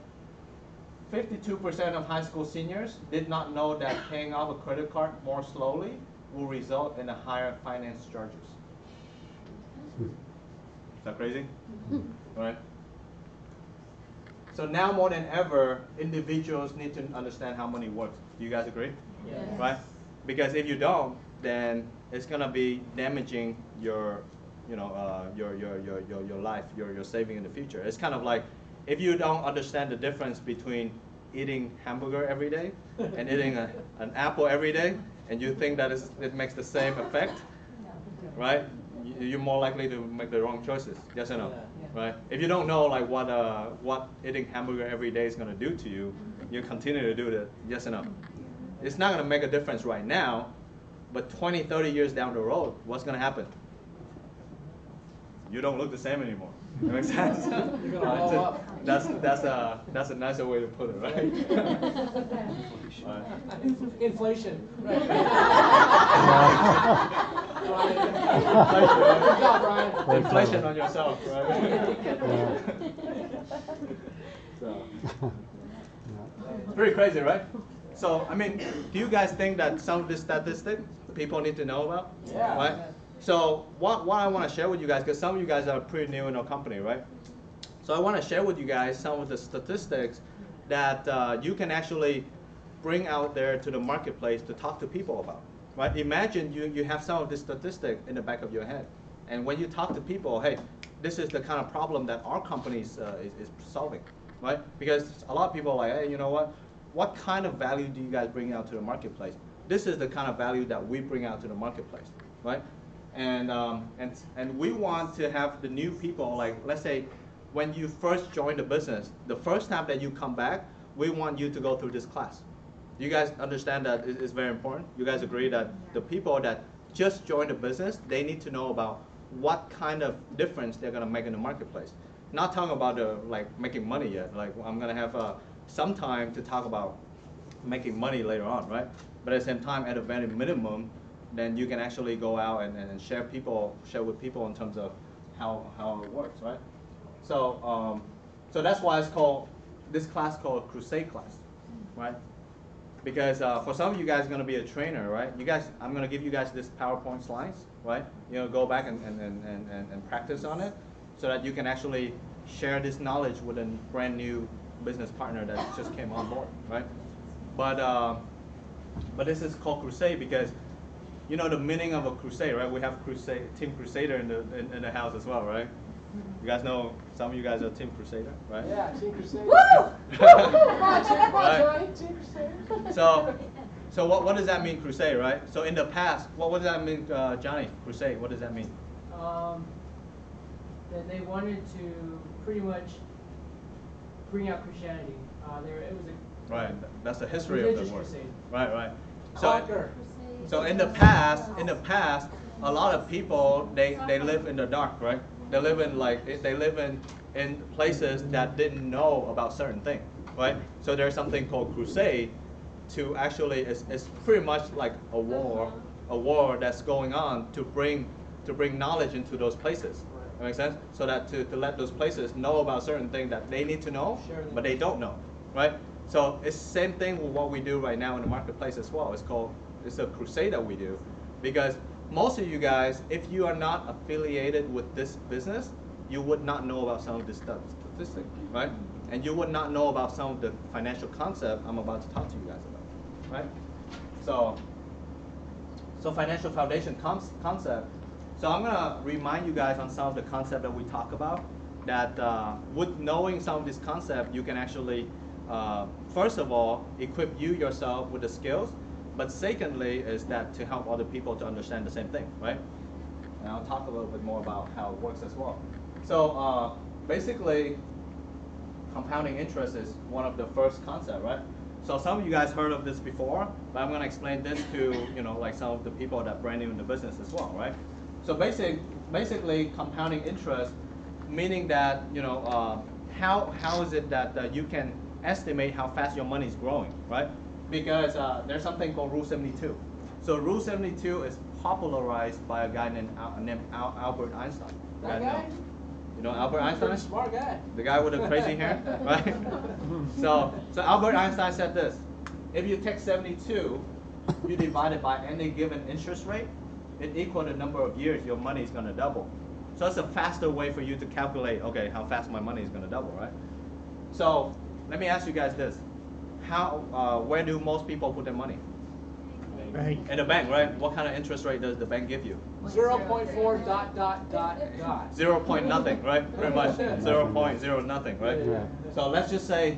52% of high school seniors did not know that paying off a credit card more slowly will result in a higher finance charges. Is that crazy? All right. So now more than ever, individuals need to understand how money works. Do you guys agree? Yes. Right? Because if you don't, then it's gonna be damaging your life, your saving in the future. It's kind of like if you don't understand the difference between eating hamburger every day and eating an apple every day, and you think that it makes the same effect, right? You're more likely to make the wrong choices. Yes or no? Right? If you don't know like what eating hamburger every day is gonna do to you, you continue to do it. Yes or no? It's not gonna make a difference right now, but 20, 30 years down the road, what's gonna happen? You don't look the same anymore. That makes sense? You're gonna blow up. That's a nicer way to put it, right? Right. Inflation. Right. Good job, Brian. Inflation on yourself, right? So, pretty crazy, right? So, I mean, do you guys think that some of this statistic people need to know about? Yeah. Right? So, what I want to share with you guys, because some of you guys are pretty new in our company, right? So I want to share with you guys some of the statistics that you can actually bring out there to the marketplace to talk to people about, right? Imagine you have some of this statistic in the back of your head. And when you talk to people, hey, this is the kind of problem that our company is solving, right? Because a lot of people are like, hey, you know what kind of value do you guys bring out to the marketplace? This is the kind of value that we bring out to the marketplace, right? And we want to have the new people, like, let's say, when you first join the business, the first time that you come back, we want you to go through this class. You guys understand that it's very important? You guys agree that the people that just joined the business, they need to know about what kind of difference they're gonna make in the marketplace. Not talking about like making money yet. Like, I'm gonna have some time to talk about making money later on, right? But at the same time, at a very minimum, then you can actually go out and share with people in terms of how it works, right? So so that's why it's called this class called Crusade class, right? Because for some of you guys, going to be a trainer, right? You guys, I'm going to give you guys this PowerPoint slides, right? You know, go back and practice on it, so that you can actually share this knowledge with a brand new business partner that just came on board, right? But this is called Crusade because, you know, the meaning of a crusade, right? We have Crusade, Team Crusader in the house as well, right? You guys know, some of you guys are Team Crusader, right? Yeah, Team Crusade. Right. Team Crusade. So what does that mean, Crusade, right? So in the past, what does that mean, Johnny? Crusade, what does that mean? That they wanted to pretty much bring out Christianity. It was a right. That's the history of the word. Crusade. Right. So in the past, a lot of people they live in the dark, right? They live in places that didn't know about certain things, right? So there's something called crusade to actually it's pretty much like a war that's going on to bring knowledge into those places. That makes sense? So that to let those places know about certain things that they need to know, but they don't know, right? So it's the same thing with what we do right now in the marketplace as well. It's a crusade that we do, because most of you guys, if you are not affiliated with this business, you would not know about some of this statistics, right? And you would not know about some of the financial concept I'm about to talk to you guys about, right? So financial foundation concept. So I'm gonna remind you guys on some of the concept that we talk about. That with knowing some of this concept, you can actually, first of all, equip you yourself with the skills. But secondly, is that to help other people to understand the same thing, right? And I'll talk a little bit more about how it works as well. So basically, compounding interest is one of the first concepts, right? So some of you guys heard of this before, but I'm going to explain this to, you know, like some of the people that are brand new in the business as well, right? So basically, compounding interest, meaning that, you know, how is it that you can estimate how fast your money is growing, right? Because there's something called Rule 72. So Rule 72 is popularized by a guy named Albert Einstein. That guy? You know Albert Einstein? Smart guy. The guy with the crazy hair, right? So Albert Einstein said this: if you take 72, you divide it by any given interest rate, it equals the number of years your money is going to double. So it's a faster way for you to calculate, okay, how fast my money is going to double, right? So let me ask you guys this. Where do most people put their money? Bank. In the bank, right? What kind of interest rate does the bank give you? 0.4 ... 0 point nothing, right? Pretty much 0.0 nothing, right? Yeah. So let's just say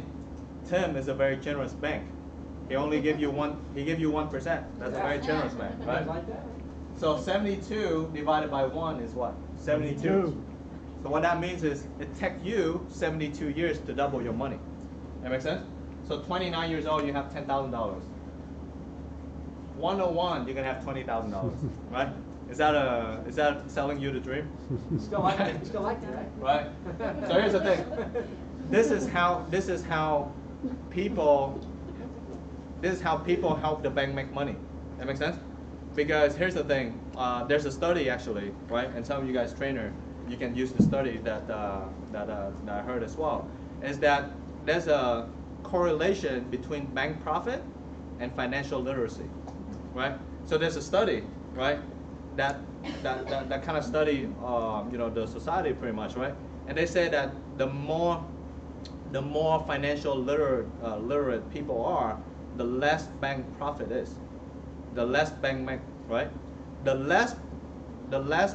Tim is a very generous bank, He only give you 1%. That's a very generous man, right? So 72 divided by 1 is what? 72. So what that means is it takes you 72 years to double your money. That makes sense? So 29 years old, you have $10,000. 101, you're gonna have $20,000, right? Is that selling you the dream? Still like it, right? Right. So here's the thing. This is how people help the bank make money. That makes sense? Because here's the thing. There's a study actually, right? And some of you guys trainer, you can use the study that I heard as well. Is that there's a correlation between bank profit and financial literacy, right? So there's a study, right? That kind of study, the society pretty much, right? And they say that the more financial literate people are, the less bank profit is, the less bank make, right? The less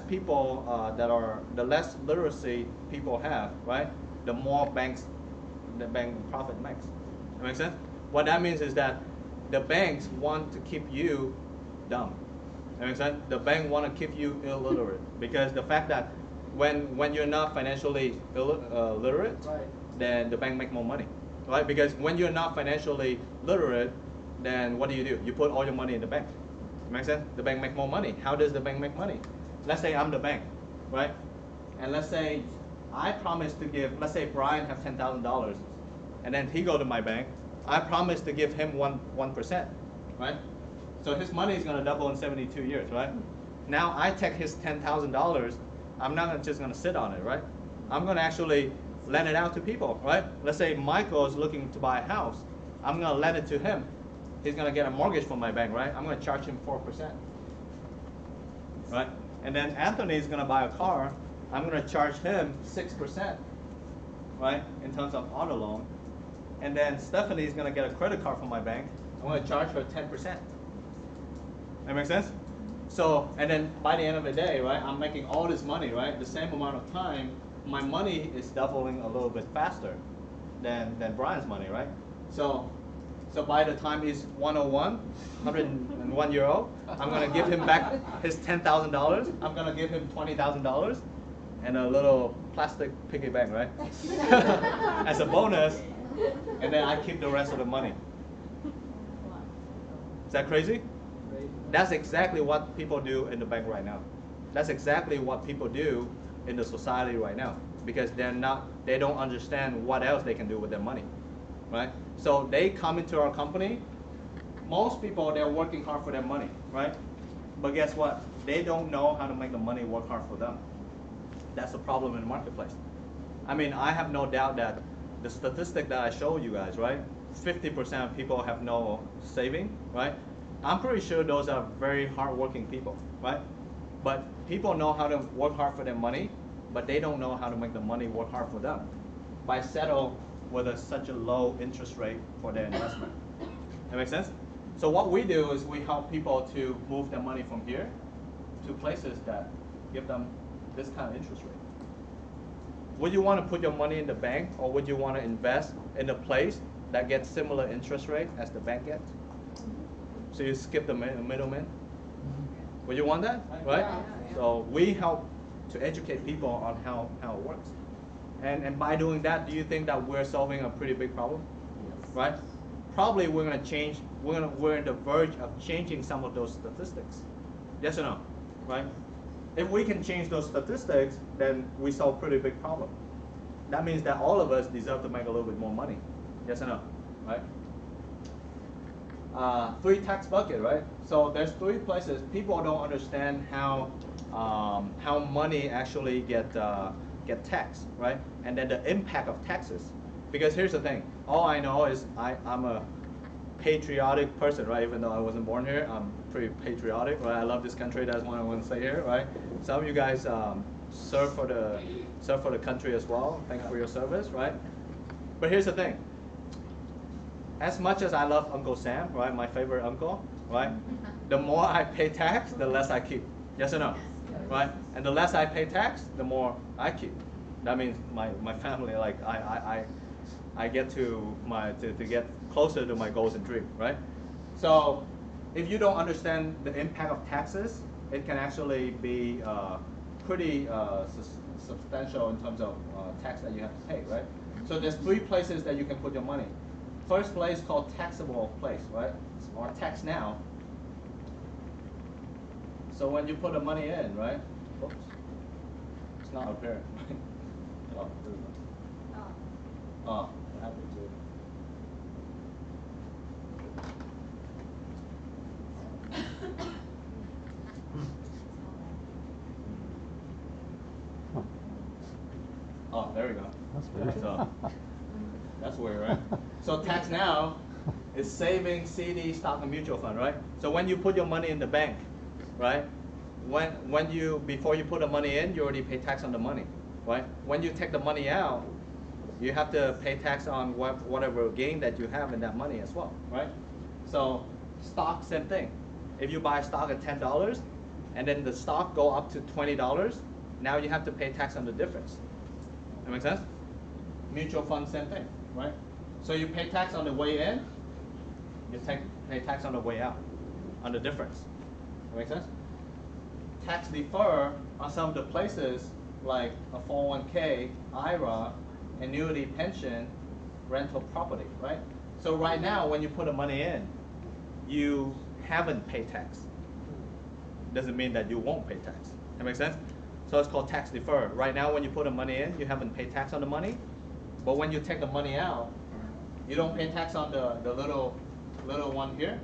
people the less literacy people have, right? The more the bank profit makes. That makes sense? What that means is that the banks want to keep you dumb. That makes sense? The bank want to keep you illiterate because the fact that when you're not financially literate, Right. then the bank make more money, right? Because when you're not financially literate, then what do? You put all your money in the bank. Make sense? The bank make more money. How does the bank make money? Let's say I'm the bank, right? And let's say I promise to give. Let's say Brian have $10,000, and then he go to my bank. I promise to give him 1%, right? So his money is gonna double in 72 years, right? Now I take his $10,000. I'm not just gonna sit on it, right? I'm gonna actually lend it out to people, right? Let's say Michael is looking to buy a house. I'm gonna lend it to him. He's gonna get a mortgage from my bank, right? I'm gonna charge him 4%, right? And then Anthony is gonna buy a car. I'm gonna charge him 6%, right? In terms of auto loan. And then Stephanie is gonna get a credit card from my bank. I'm gonna charge her 10%. That makes sense? So, and then by the end of the day, right, I'm making all this money, right? The same amount of time, my money is doubling a little bit faster than Brian's money, right? So by the time he's 101 year old, I'm gonna give him back his $10,000. I'm gonna give him $20,000 and a little plastic piggy bank, right? As a bonus, and then I keep the rest of the money. Is that crazy? That's exactly what people do in the bank right now. That's exactly what people do in the society right now because they don't understand what else they can do with their money, right? So they come into our company. Most people, they're working hard for their money, right? But guess what? They don't know how to make the money work hard for them. That's a problem in the marketplace. I mean, I have no doubt that the statistic that I showed you guys, right? 50% of people have no saving, right? I'm pretty sure those are very hardworking people, right? But people know how to work hard for their money, but they don't know how to make the money work hard for them by settle with such a low interest rate for their investment. That makes sense? So what we do is we help people to move their money from here to places that give them this kind of interest rate. Would you want to put your money in the bank, or would you want to invest in a place that gets similar interest rate as the bank gets? So you skip the middleman. Would you want that, right? So we help to educate people on how it works. And by doing that, do you think that we're solving a pretty big problem? Yes. Right? Probably we're on the verge of changing some of those statistics. Yes or no? Right? If we can change those statistics, then we solve a pretty big problem. That means that all of us deserve to make a little bit more money. Yes or no? Right? 3 tax bucket, right? So there's 3 places people don't understand how money actually get taxed, right? And then the impact of taxes. Because here's the thing, all I know is I'm a patriotic person, right? Even though I wasn't born here, I'm pretty patriotic, right? I love this country. That's what I want to say here, right? Some of you guys serve for the country as well. Thanks for your service, right? But here's the thing. As much as I love Uncle Sam, right, my favorite uncle, right, the more I pay tax, the less I keep. Yes or no? Right? And the less I pay tax, the more I keep. That means my family, like I I get to get closer to my goals and dreams, right? So if you don't understand the impact of taxes, it can actually be pretty substantial in terms of tax that you have to pay, right? So there's 3 places that you can put your money. First place called taxable place, right? Or tax now. So when you put the money in, right? Oops, it's not apparent. Oh, there we go. Oh, what happened to it? Oh, there we go. That's weird. So, that's weird, right? So tax now is savings, CD, stock, and mutual fund, right? So when you put your money in the bank, right? Before you put the money in, you already pay tax on the money, right? When you take the money out, you have to pay tax on whatever gain that you have in that money as well, right? So stock, same thing. If you buy stock at $10 and then the stock go up to $20, now you have to pay tax on the difference. That make sense? Mutual fund, same thing, right? So you pay tax on the way in, you pay tax on the way out, on the difference. That make sense? Tax defer on some of the places like a 401k, IRA, annuity pension, rental property, right? So right now when you put the money in, you haven't paid tax. Doesn't mean that you won't pay tax. That makes sense? So it's called tax deferred. Right now when you put the money in, you haven't paid tax on the money, but when you take the money out, you don't pay tax on the little one here.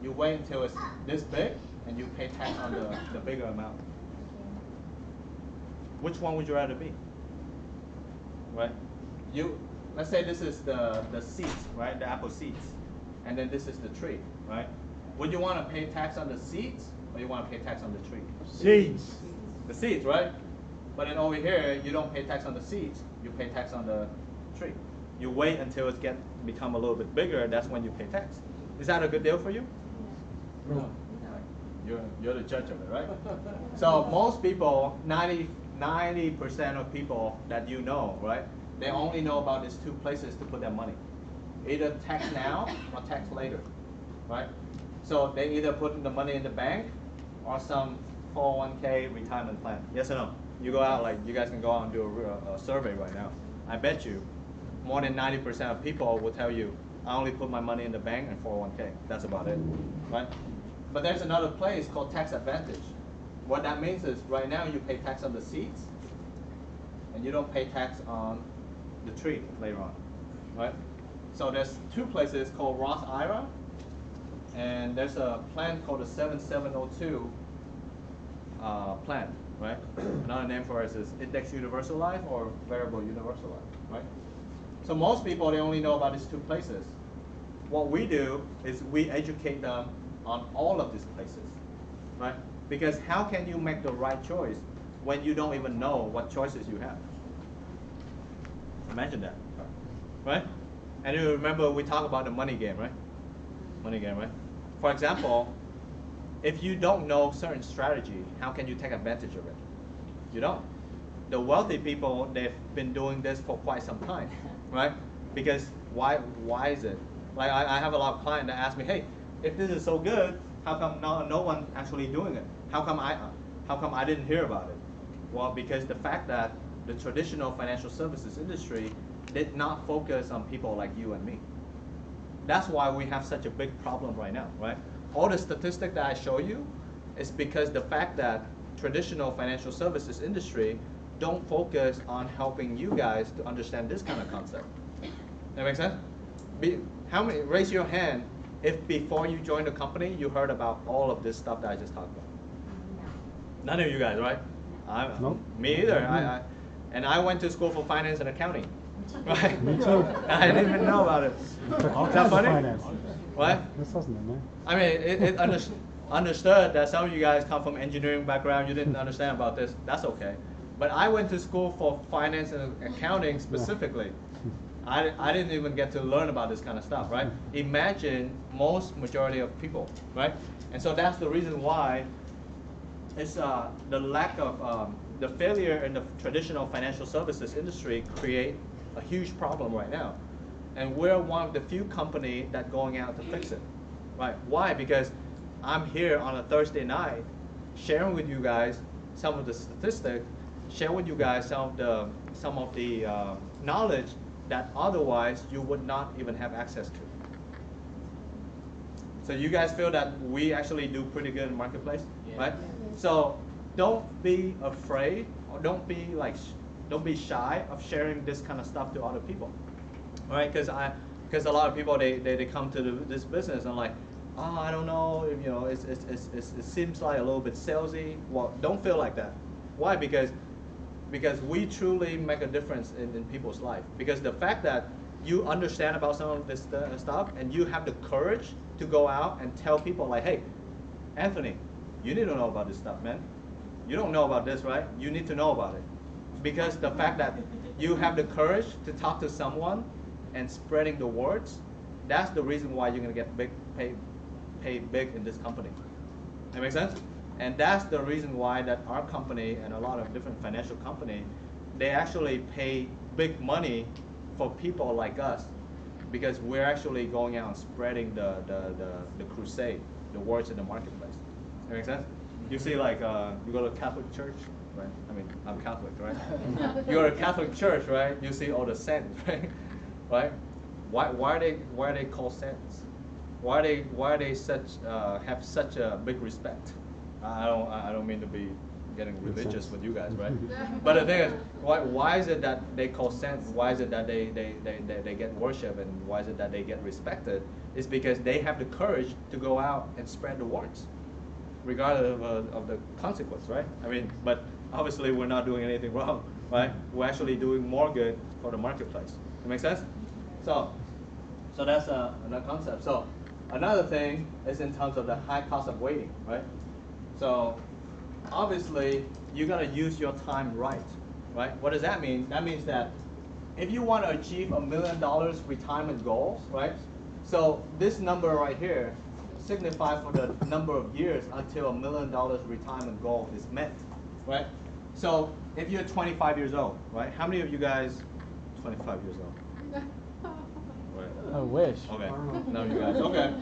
You wait until it's this big and you pay tax on the bigger amount. Which one would you rather be? Right? Let's say this is the seeds, right? The apple seeds. And then this is the tree, right? Would you want to pay tax on the seeds or you want to pay tax on the tree? Seeds. The seeds, right? But then over here, you don't pay tax on the seeds. You pay tax on the tree. You wait until it's become a little bit bigger, that's when you pay tax. Is that a good deal for you? No. You're the judge of it, right? So most people, 90% of people that you know, right? They only know about these 2 places to put their money. Either tax now or tax later, right? So they either put the money in the bank or some 401k retirement plan. Yes or no? You go out, like you guys can go out and do a survey right now. I bet you more than 90% of people will tell you, I only put my money in the bank and 401k. That's about it, right? But there's another place called tax advantage. What that means is right now you pay tax on the seeds and you don't pay tax on the tree later on, right? So there's 2 places called Roth IRA and there's a plan called the 7702 plan, right? Another name for it is Index Universal Life or Variable Universal Life, right? So most people, they only know about these 2 places. What we do is we educate them on all of these places, right? Because how can you make the right choice when you don't even know what choices you have? Imagine that, right? And you remember we talked about the money game, right? Money game, right? For example, if you don't know certain strategy, how can you take advantage of it? You don't. The wealthy people, they've been doing this for quite some time, right? Because why is it? Like I have a lot of clients that ask me, hey, if this is so good, how come no one actually doing it? How come I didn't hear about it? Well, because the fact that the traditional financial services industry did not focus on people like you and me. That's why we have such a big problem right now, right? All the statistics that I show you is because the fact that traditional financial services industry don't focus on helping you guys to understand this kind of concept. That makes sense? Raise your hand if before you joined the company you heard about all of this stuff that I just talked about. None of you guys, right? Nope. Me either. And I went to school for finance and accounting. Right? Me too. I didn't even know about it. All Is that kinds of funny? finance. What? This wasn't in there. I mean, it understood that some of you guys come from engineering background, you didn't understand about this, that's okay. But I went to school for finance and accounting specifically. I didn't even get to learn about this kind of stuff, right? Imagine majority of people, right? And so that's the reason why it's the lack of, the failure in the traditional financial services industry create a huge problem right now. And we're one of the few company that going out to fix it, right? Why? Because I'm here on a Thursday night sharing with you guys some of the statistics, share with you guys some of the knowledge that otherwise you would not even have access to. So you guys feel that we actually do pretty good in the marketplace, right? So don't be afraid, or don't be shy of sharing this kind of stuff to other people, all right? Because a lot of people they come to this business and like, oh, I don't know, it seems like a little bit salesy. Well, don't feel like that. Why? Because we truly make a difference in people's life. Because the fact that you understand about some of this stuff and you have the courage to go out and tell people like, hey, Anthony, you need to know about this stuff, man. You don't know about this, right? You need to know about it. Because the fact that you have the courage to talk to someone and spreading the words, that's the reason why you're gonna get paid big in this company. That makes sense? And that's the reason why that our company and a lot of different financial companies, they actually pay big money for people like us, because we're actually going out and spreading the crusade, the words in the marketplace. That makes sense? You see, like, you go to Catholic church, right? I mean, I'm Catholic, right? You go to Catholic church, right? You see all the saints, right? Right? Why are they called saints? Why are they have such a big respect? I don't mean to be getting religious with you guys, right? But the thing is, why is it that they call saints? Why is it that they get worship, and why is it that they get respected? It's because they have the courage to go out and spread the words, regardless of the consequence, right? I mean, but obviously we're not doing anything wrong, right? We're actually doing more good for the marketplace. That make sense? So that's another concept. So another thing is in terms of the high cost of waiting, right? So obviously you gotta use your time right? What does that mean? That means that if you want to achieve $1 million retirement goals, right? So this number right here signifies for the number of years until $1 million retirement goal is met, right? So if you're 25 years old, right? How many of you guys 25 years old? Right. I wish. Okay. None of you guys. Okay.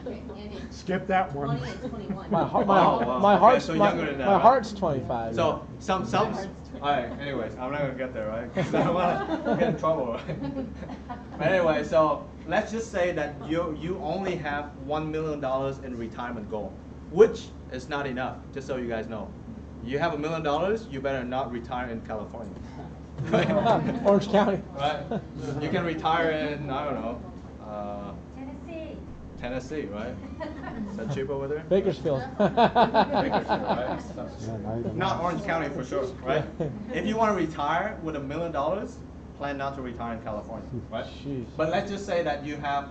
Skip that one. 20 and 21. My Okay, heart's so younger than that, my right? heart's 25. So some. All right. Anyways, I'm not gonna get there, right? Because I don't want to get in trouble, right? But anyway, so let's just say that you only have $1 million in retirement goal, which is not enough. Just so you guys know, you have $1 million, you better not retire in California. Right? Orange County. Right. You can retire in, I don't know, Tennessee. Tennessee, right? Is that cheap over there? Bakersfield. Bakersfield, right? So, not Orange County for sure, right? If you want to retire with $1 million, plan not to retire in California, right? Jeez. But let's just say that you have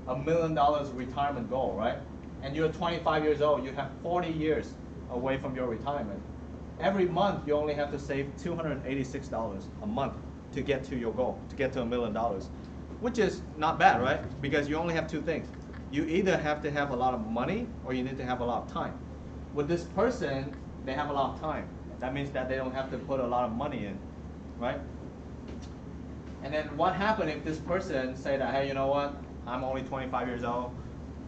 $1 million retirement goal, right? And you're 25 years old, you have 40 years away from your retirement. Every month, you only have to save $286 a month to get to your goal, to get to $1 million, which is not bad, right? Because you only have two things. You either have to have a lot of money or you need to have a lot of time. With this person, they have a lot of time. That means that they don't have to put a lot of money in, right? And then what happens if this person say that, hey, you know what? I'm only 25 years old.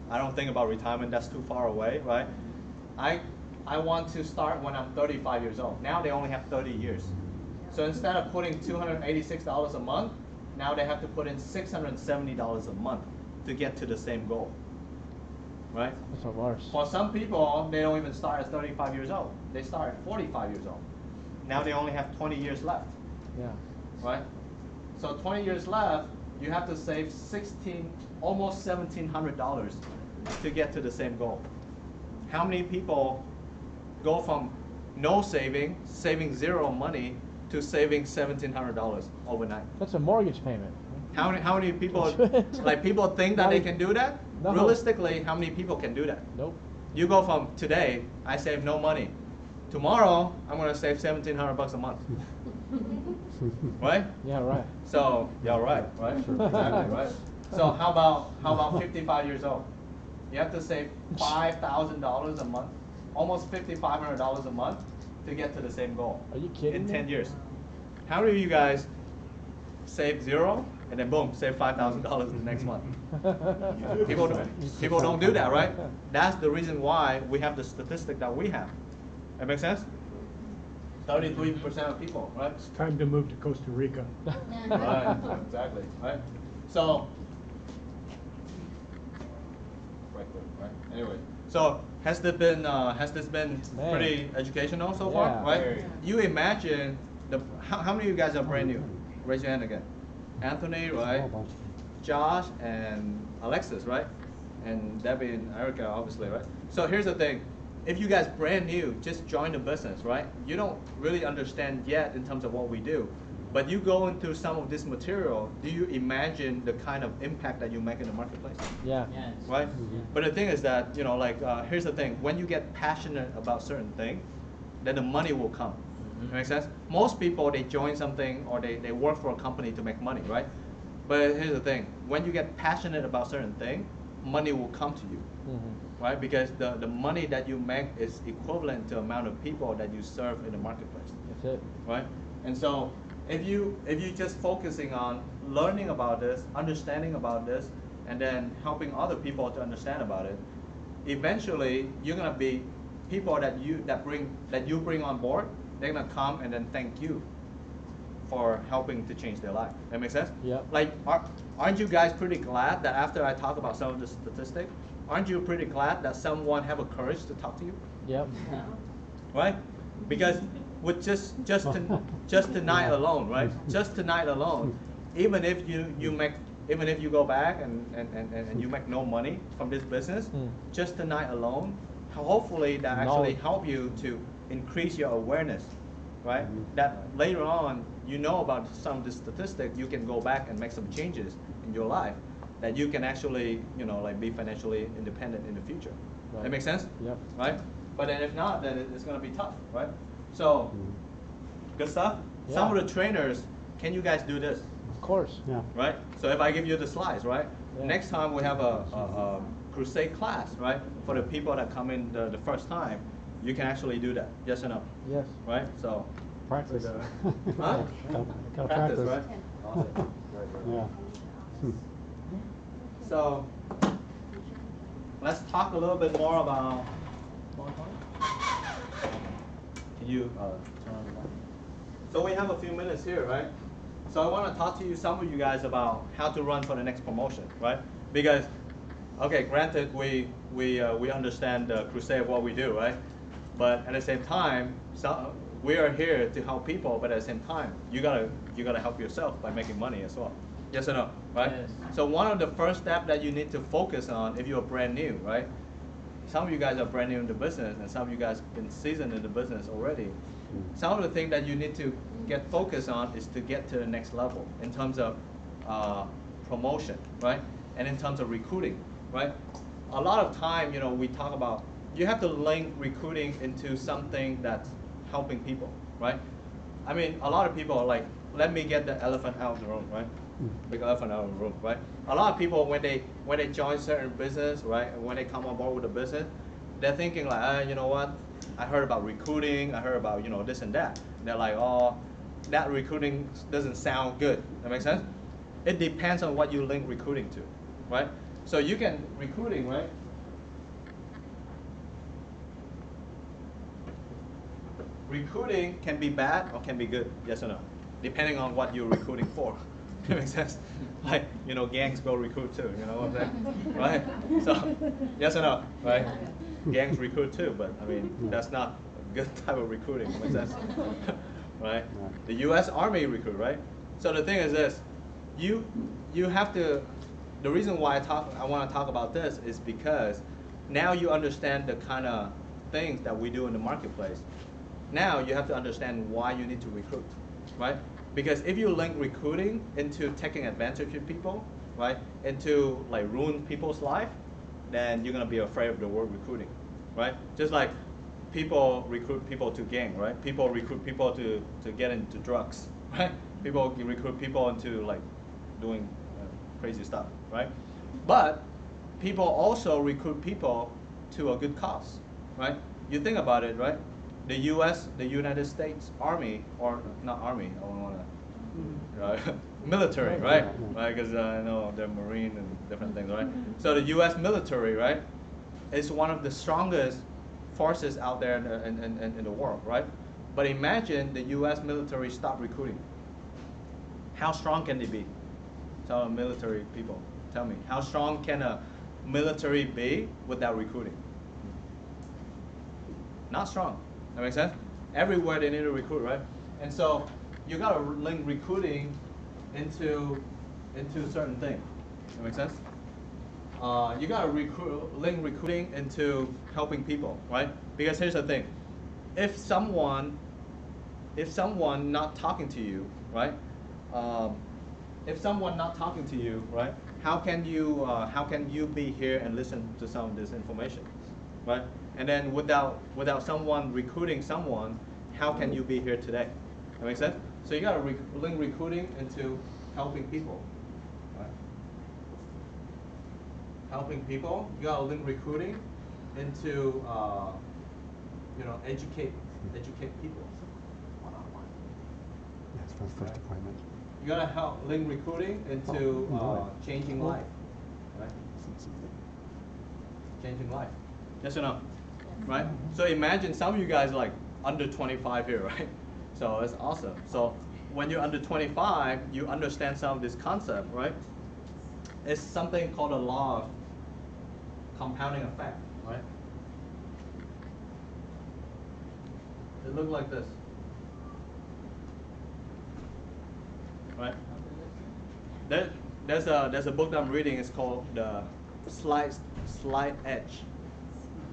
I don't think about retirement. That's too far away, right? I want to start when I'm 35 years old. Now they only have 30 years. So instead of putting $286 a month, now they have to put in $670 a month to get to the same goal, right? That's not worse. For some people, they don't even start at 35 years old. They start at 45 years old. Now they only have 20 years left, Yeah. right? So 20 years left, you have to save almost $1,700 to get to the same goal. How many people go from no saving zero money, to saving $1,700 overnight? That's a mortgage payment. How many people, like people think that they can do that? No. Realistically, how many people can do that? Nope. You go from today, I save no money. Tomorrow, I'm gonna save $1,700 a month. Right? Yeah, right. So, yeah, right? Exactly, right? So how about 55 years old? You have to save $5,000 a month, almost $5,500 a month to get to the same goal. Are you kidding in me? 10 years. How many of you guys save zero and then boom, save $5,000 the next month. People don't do that, right? That's the reason why we have the statistic that we have. That makes sense? 33% of people, right? It's time to move to Costa Rica. Right, exactly, right? So, right? Anyway, so has this been pretty educational so far, right? You imagine how many of you guys are brand new? Raise your hand again. Anthony, right? Josh and Alexis, right? And Debbie and Erica, obviously, right? So here's the thing. If you guys brand new, just join the business, right? You don't really understand yet in terms of what we do. But you go into some of this material, do you imagine the kind of impact that you make in the marketplace? Yeah. Yes. Right? But the thing is that, you know, like, here's the thing. When you get passionate about certain thing, then the money will come. Make sense? Most people, they join something or they work for a company to make money, right? But here's the thing. When you get passionate about certain thing, money will come to you. Right? Because the money that you make is equivalent to the amount of people that you serve in the marketplace. That's it. Right? And so if you just focusing on learning about this, understanding about this, and then helping other people to understand about it, eventually you're gonna be people that you bring on board. They're gonna come and then thank you for helping to change their life. That makes sense? Yeah. Like, aren't you guys pretty glad that after I talk about some of the statistics, aren't you pretty glad that someone have a courage to talk to you? Yep. Right? Because with just tonight alone, right? Just tonight alone, even if you go back and you make no money from this business, just tonight alone, hopefully that actually help you to increase your awareness, right? That later on, you know about some of the statistics, you can go back and make some changes in your life that you can actually, you know, like be financially independent in the future. Right. That makes sense? Yep. Right? But then if not, then it's gonna be tough, right? So, good stuff? Yeah. Some of the trainers, can you guys do this? Of course. Yeah. Right? So if I give you the slides, right? Yeah. Next time we have a Crusade class, right? For the people that come in the first time, you can actually do that. Yes or no? Yes. Right? So, Practice. huh? Gotta Practice, practice. right? Awesome. Yeah. So, let's talk a little bit more about. Can you turn on the mic? So we have a few minutes here, right? So I want to talk to you, some of you guys, about how to run for the next promotion, right? Because, okay, granted, we understand the Crusade, what we do, right? But at the same time, we are here to help people. But at the same time, you gotta help yourself by making money as well. Yes or no, right? Yes. So one of the first steps that you need to focus on if you're brand new, right? Some of you guys are brand new in the business, and some of you guys have been seasoned in the business already. Some of the things that you need to get focused on is to get to the next level in terms of promotion, right? And in terms of recruiting, right? A lot of time, you know, we talk about, you have to link recruiting into something that's helping people, right? I mean, a lot of people are like, let me get the elephant out of the room, right? Big elephant out of the room, right? A lot of people, when they join certain business, right? When they come on board with a business, they're thinking like, you know what? I heard about recruiting. I heard about, you know, this and that. And they're like, oh, that recruiting doesn't sound good. That makes sense? It depends on what you link recruiting to, right? So you can recruiting, right? Recruiting can be bad or can be good, yes or no? Depending on what you're recruiting for. That makes sense? Like, you know, gangs go recruit too, you know what I'm saying? Right? So, yes or no, right? Gangs recruit too, but I mean, that's not a good type of recruiting, makes sense? Right? The US Army recruit, right? So the thing is this, you have to, the reason why I want to talk about this is because now you understand the kind of things that we do in the marketplace. Now you have to understand why you need to recruit, right? Because if you link recruiting into taking advantage of people, right, into like ruin people's life, then you're gonna be afraid of the word recruiting, right? Just like people recruit people to gang, right? People recruit people to get into drugs, right? People recruit people into like doing crazy stuff, right? But people also recruit people to a good cause, right? You think about it, right? The U.S., the United States Army, or not Army, I don't want to, right? military, right? Right, because I know they're Marine and different things, right? So the U.S. military, right, is one of the strongest forces out there in the world, right? But imagine the U.S. military stop recruiting. How strong can they be? Tell military people, tell me, how strong can a military be without recruiting? Not strong. That makes sense? Everywhere they need to recruit, right? And so you gotta link recruiting into certain things. That makes sense? You gotta link recruiting into helping people, right? Because here's the thing: if someone not talking to you, right? If someone not talking to you, right? How can you be here and listen to some of this information, right? And then without someone recruiting someone, how can you be here today? That makes sense? So you gotta link recruiting into helping people, right? Helping people. You gotta link recruiting into educate people. Yes, for the first appointment. You gotta link recruiting into changing life, right? Changing life. Yes or no? Right? So imagine some of you guys are like under 25 here, right? So it's awesome. So when you're under 25, you understand some of this concept, right? It's something called a law of compounding effect, right? It looks like this, right? There's a book that I'm reading. It's called the Slide Edge.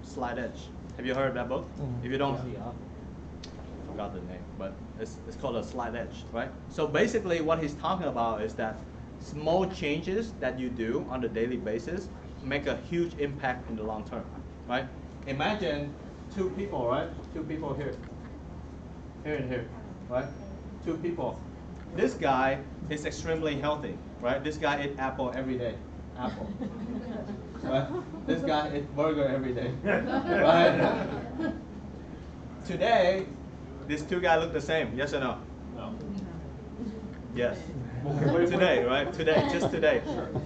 Slide Edge. Have you heard of that book? If you don't, I forgot the name, but it's called a Slide Edge, right? So basically, what he's talking about is that small changes that you do on a daily basis make a huge impact in the long term, right? Imagine two people, right? Two people here and here, right? Two people. This guy is extremely healthy, right? This guy eats apple every day. Apple. Right? This guy eats burger every day. Right? Today, these two guys look the same. Yes or no? No. Yes. Today, right? Today, just today.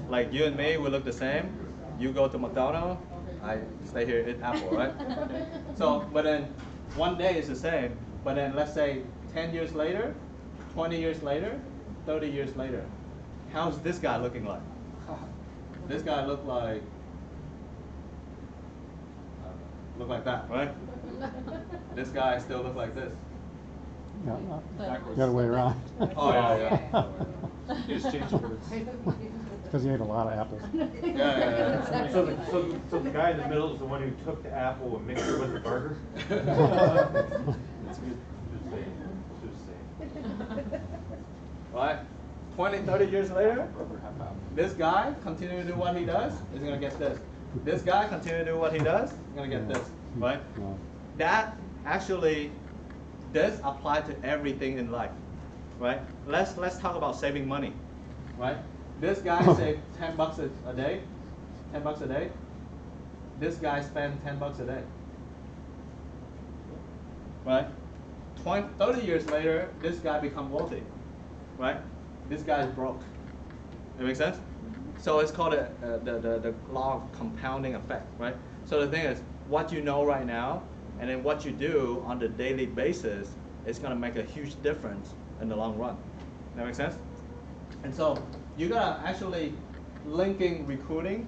Like you and me, we look the same. You go to McDonald's, I stay here, eat apple, right? So, but then one day is the same. But then let's say 10 years later, 20 years later, 30 years later, how's this guy looking like? This guy look like that, right? This guy still look like this. Yeah, the other way around. Oh yeah. You just change the words. Because he ate a lot of apples. Yeah. So the guy in the middle is the one who took the apple and mixed it with the burger? That's good. Just saying. Right? 20, 30 years later, this guy continue to do what he does, he's gonna get this. This guy continue to do what he does, he's gonna get this, right? That actually does apply to everything in life, right? Let's talk about saving money, right? This guy saved $10 a day, $10 a day. This guy spent $10 a day, right? 30 years later, this guy become wealthy, right? This guy is broke. That makes sense? So it's called the law of compounding effect, right? So the thing is, what you know right now, and then what you do on the daily basis is going to make a huge difference in the long run. That makes sense? And so you gotta actually linking recruiting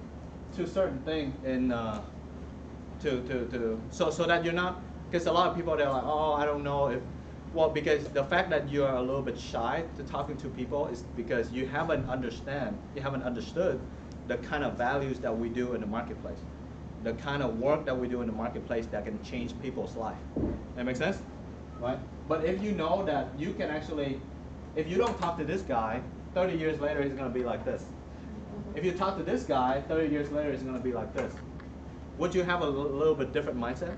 to certain things in so that you're not, because a lot of people they're like, oh, I don't know if. Well, because the fact that you are a little bit shy to talking to people is because you haven't understood the kind of values that we do in the marketplace, the kind of work that we do in the marketplace that can change people's life. That makes sense? Right? But if you know that you can actually, if you don't talk to this guy, 30 years later he's going to be like this. If you talk to this guy, 30 years later he's going to be like this. Would you have a little bit different mindset?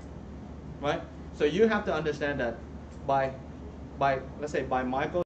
Right? So you have to understand that by let's say by Michael